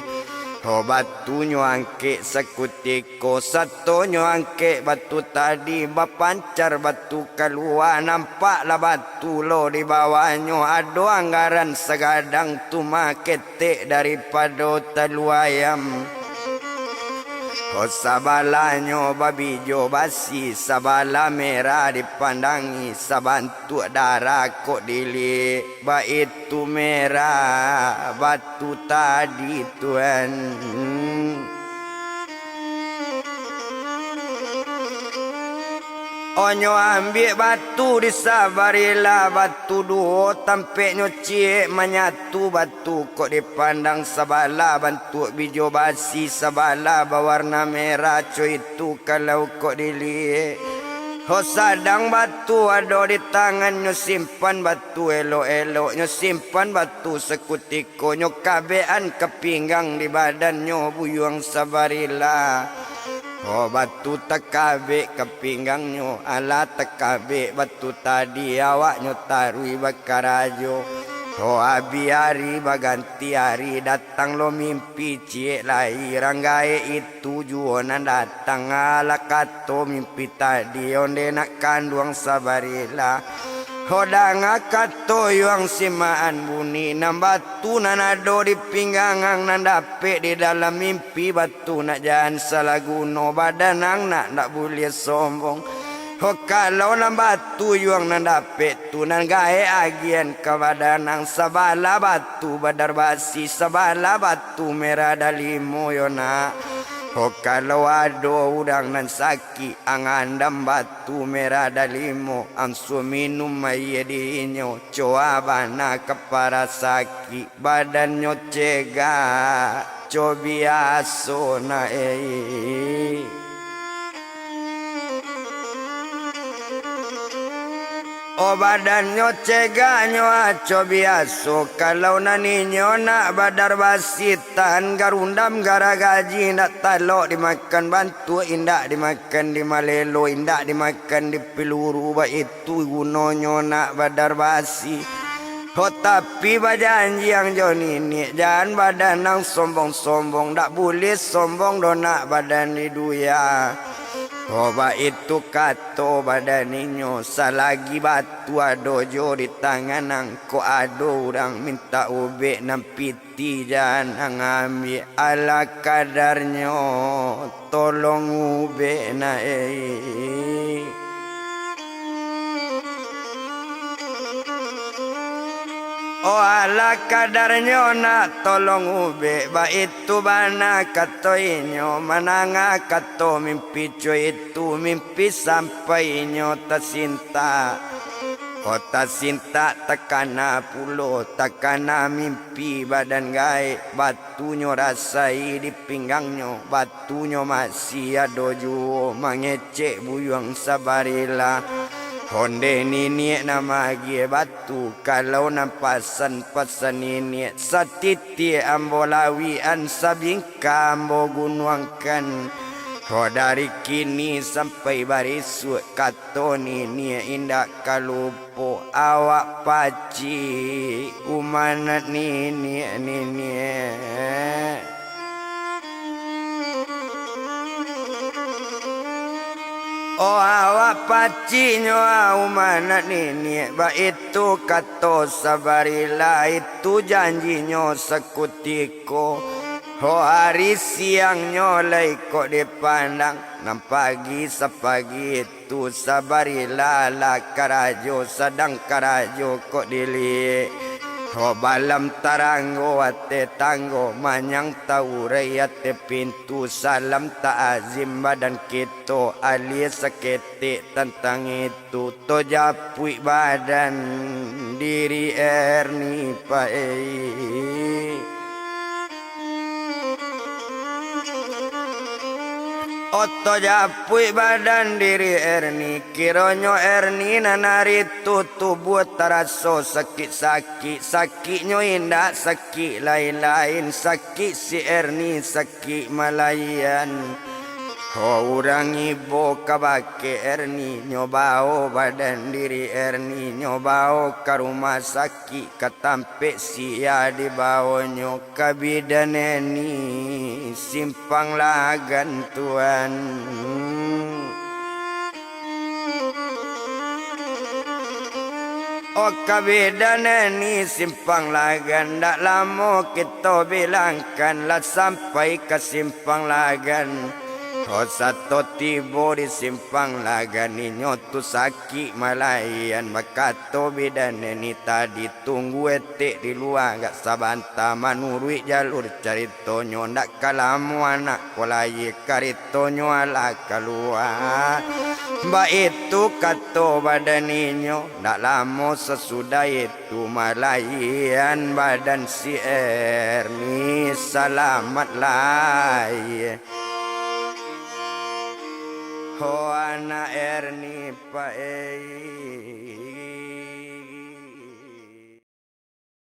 Ho batunya angke sekutiko satonyo angke batu tadi bapancar batu keluar nampaklah batu lo di bawahnya ado anggaran segadang tuma ketek daripada telu ayam. Oh sabalanyo babijo basi sabala merah dipandangi sabantu darah kok dili ba itu merah batu tadi Tuhan. Onyo ambil batu di sabarila batu 2 tampe nyo cie menyatu batu kok dipandang sabala bantu bijo basi sabala berwarna merah cuy itu kalau kok dilihat. Ho sadang batu ada di tangan nyo simpan batu elo nyo simpan batu sekutiko nyo kabean kepinggang di badan nyo buyuang sabarila. Oh batu tekabe kepinggangnya ala tekabe batu tadi awaknya tarui bakarajo. Oh abi hari baganti hari datang lo mimpi cie lahir ranggae itu juonan datang ala kato mimpi tadi onde nak kandung sabarila. Hodang kato yang simaan bunyi nan batu nan ado di pinggangang nan dape di dalam mimpi batu nak jangan salah guna badanang nak boleh sombong. Oh kalau na batu yuang nan dapet tu nan gae agian kawadanang sabala batu badar basi sabala batu merah dalimo yona. Oh kalau ado udang nan saki angandam batu merah dalimo amsu minum mayedinyo coabana kepara saki badannya cega cobiaso na oh badannya ceganyo aco biaso kalau naninyo nak badar basitan garundam garagaji nak talok dimakan bantu indak dimakan di malelo indak dimakan di peluru ba itu gunonyo nak badar basi oh tapi bajanji yang joni ni jangan badan nang sombong-sombong dak boleh sombong do nak badan di duya. Coba itu kato badaninyo salagi batu adojo di tangan angko ado orang minta ube nampiti jangan ambil ala kadarnya tolong ube na oh ala kadarnya nak tolong ube ba itu bana katoinyo mananga kato mimpi cuy itu mimpi sampainya tersinta oh tersinta takana pulo takana mimpi badan gae batunyo rasai di pinggangnya batunyo masih ada ju mangecek buyang sabarila. Honde nini nama gie batu kalau nampasan pasan ini satiti ambolawian sabingka ambo gunuangkan. Oh dari kini sampai barisu kato nini indak kalupo awak paci umanat nini. Oh awak pacinyo umana nini ba itu kato sabarila itu janjinyo sekutiko. Oh hari siangnya lai kok dipandang nam pagi sepagi itu sabarila la karajo sedang karajo kok dilihat. Oh balam taranggo ate tanggo manyang tahu rayate pintu salam ta'azim badan kita alias seketik tentang itu to japui badan diri erni pae. Oto japui badan diri erni kironyo erni nanari tutu buat taraso sakit-sakit sakitnyo indah sakit lain-lain sakit si erni sakit malayan. Oh orang ibu kabake erni nyobao badan diri erni nyobao ke rumah sakit katampe sia di bawonyo kabidan eni simpang lagan tuan. Oh kabidan eni simpang lagan dak lama kita bilangkan lah sampai ke simpang lagan. Oh satu tibo di simpang lagan ninyo tu sakit malayan makato bidan ni tadi tunggu etik di luar gak sabanta manurui jalur caritonyo ndak kalamu anak kolai karitonyo ala keluar. Mbak itu kato badan ninyo ndak lama sesudah itu malayan badan si erni selamat lai. Oh anak erni pae